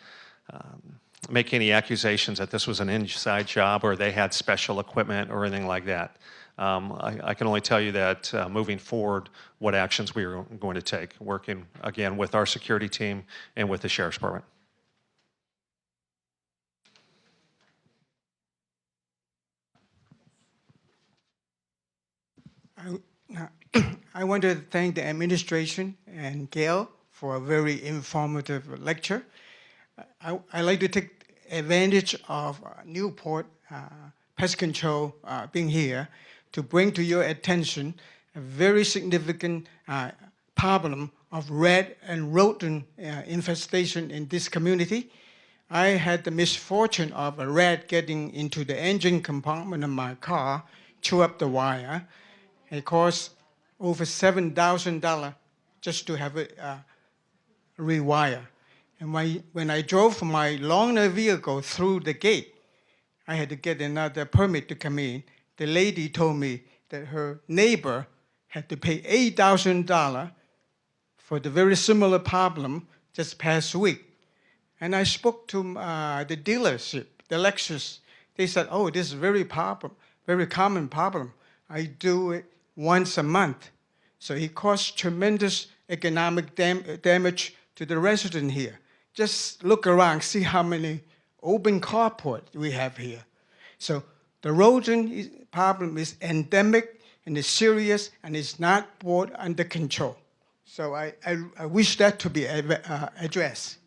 Speaker 18: make any accusations that this was an inside job or they had special equipment or anything like that. I can only tell you that moving forward, what actions we are going to take, working again with our security team and with the Sheriff's Department.
Speaker 13: I want to thank the administration and Gail for a very informative lecture. I like to take advantage of Newport Pest Control being here to bring to your attention a very significant problem of rat and rodent infestation in this community. I had the misfortune of a rat getting into the engine compartment of my car, chew up the wire. It cost over $7,000 just to have it rewire. And when I drove my loaner vehicle through the gate, I had to get another permit to come in. The lady told me that her neighbor had to pay $8,000 for the very similar problem just past week. And I spoke to the dealership, the Lexus. They said, oh, this is very common problem. I do it once a month. So it caused tremendous economic damage to the resident here. Just look around, see how many open carport we have here. So the rodent problem is endemic and is serious and is not brought under control. So I wish that to be addressed.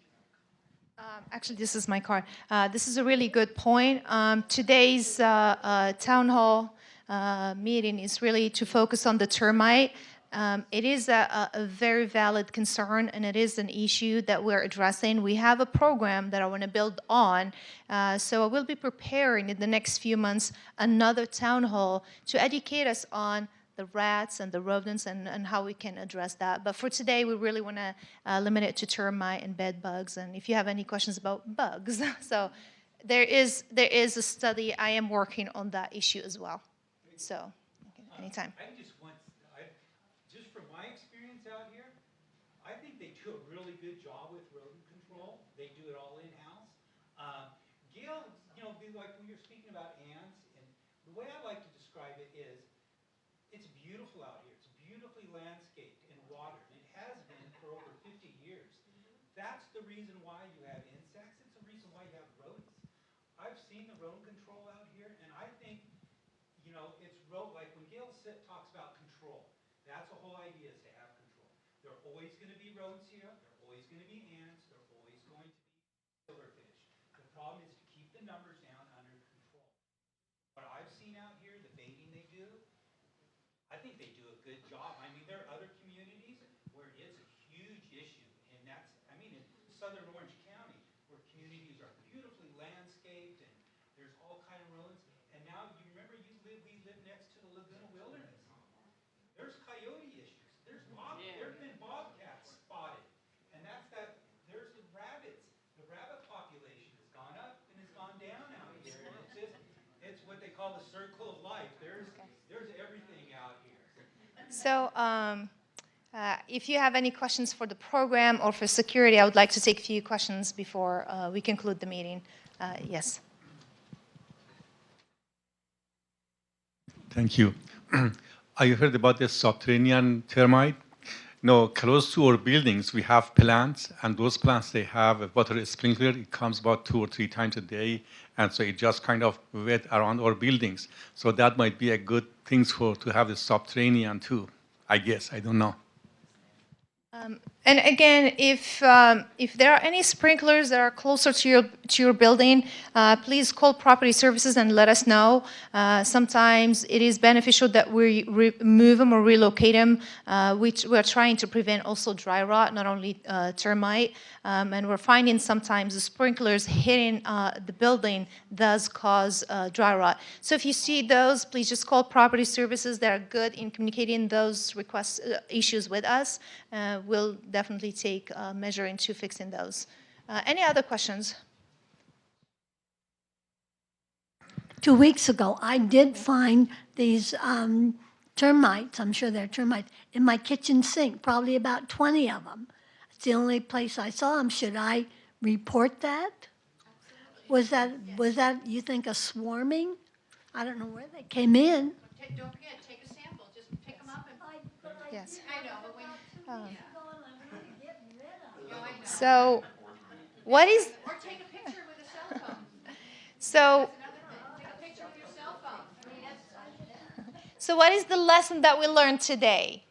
Speaker 3: Actually, this is my card. This is a really good point. Today's town hall meeting is really to focus on the termite. It is a very valid concern, and it is an issue that we're addressing. We have a program that I want to build on, so I will be preparing in the next few months another town hall to educate us on the rats and the rodents and how we can address that. But for today, we really want to limit it to termite and bed bugs, and if you have any questions about bugs. So There is a study. I am working on that issue as well. So, anytime.
Speaker 6: Just from my experience out here, I think they do a really good job with rodent control. They do it all in-house. Gail, like when you're speaking about ants, and the way I like to describe it is, it's beautiful out here. It's beautifully landscaped and watered. It has been for over 50 years. That's the reason why you have insects. It's the reason why you have rodents. I've seen the rodent control out here, and I think, it's like when Gail talks about control, that's the whole idea, is to have control. There are always going to be rodents here. There are always going to be ants. There are always going to be silverfish. The problem is to keep the numbers down under control. What I've seen out here, the baiting they do, I think they do a good job. I mean, there are other communities where it's a huge issue, and in southern Orange County, where communities are beautifully landscaped and there's all kind of rodents. And now, you remember we live next to the Laguna Wilderness. There's coyote issues. There have been bobcats spotted, and there's the rabbits. The rabbit population has gone up and has gone down out here. And it's what they call the circle of life. There's everything out here.
Speaker 3: So, if you have any questions for the program or for security, I would like to take a few questions before we conclude the meeting. Yes.
Speaker 8: Thank you. I heard about the subterranean termite. No, close to our buildings, we have plants, and those plants, they have a water sprinkler. It comes about 2 or 3 times a day, and so it just kind of wet around our buildings. So that might be a good thing to have the subterranean too, I guess. I don't know.
Speaker 3: And again, if there are any sprinklers that are closer to your building, please call property services and let us know. Sometimes it is beneficial that we remove them or relocate them. We're trying to prevent also dry rot, not only termite. And we're finding sometimes the sprinklers hitting the building does cause dry rot. So if you see those, please just call property services. They're good in communicating those requests, issues with us. We'll definitely take measure into fixing those. Any other questions?
Speaker 15: 2 weeks ago, I did find these termites, I'm sure they're termites, in my kitchen sink, probably about 20 of them. It's the only place I saw them. Should I report that? Was that, you think, a swarming? I don't know where they came in.
Speaker 1: Don't forget, take a sample. Just pick them up and.
Speaker 3: Yes.
Speaker 1: I know, but when.
Speaker 3: So, what is?
Speaker 1: Or take a picture with a cell phone.
Speaker 3: So.
Speaker 1: Take a picture with your cell phone.
Speaker 3: So what is the lesson that we learned today?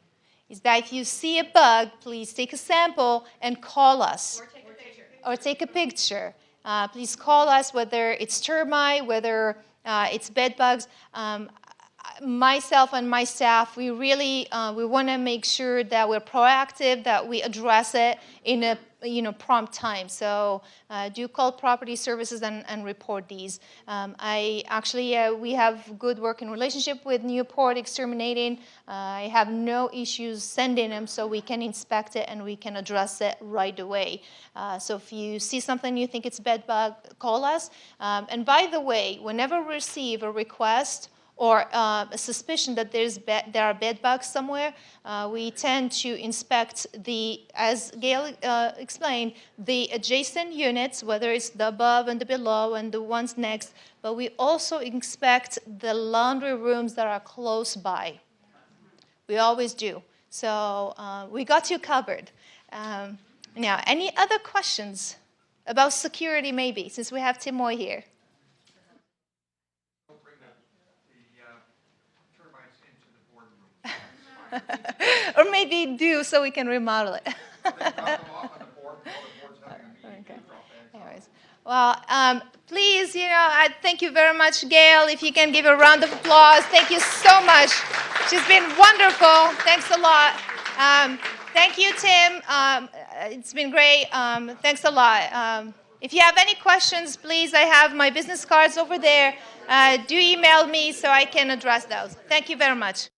Speaker 3: Is that if you see a bug, please take a sample and call us. Or take a picture. Please call us, whether it's termite, whether it's bed bugs. Myself and my staff, we really we want to make sure that we're proactive, that we address it in a prompt time. So do call property services and report these. We have good working relationship with Newport Exterminating. I have no issues sending them so we can inspect it and we can address it right away. So if you see something you think it's bed bug, call us. And by the way, whenever we receive a request or a suspicion that there are bed bugs somewhere, we tend to inspect as Gail explained, the adjacent units, whether it's the above and the below and the ones next, but we also inspect the laundry rooms that are close by. We always do. So we got you covered. Now, any other questions about security maybe, since we have Timoy here? Or maybe do so we can remodel it. Okay. Anyways, well, please, I thank you very much, Gail. If you can give a round of applause, thank you so much. She's been wonderful. Thanks a lot. Thank you, Tim. It's been great. Thanks a lot. If you have any questions, please, I have my business cards over there. Do email me so I can address those. Thank you very much.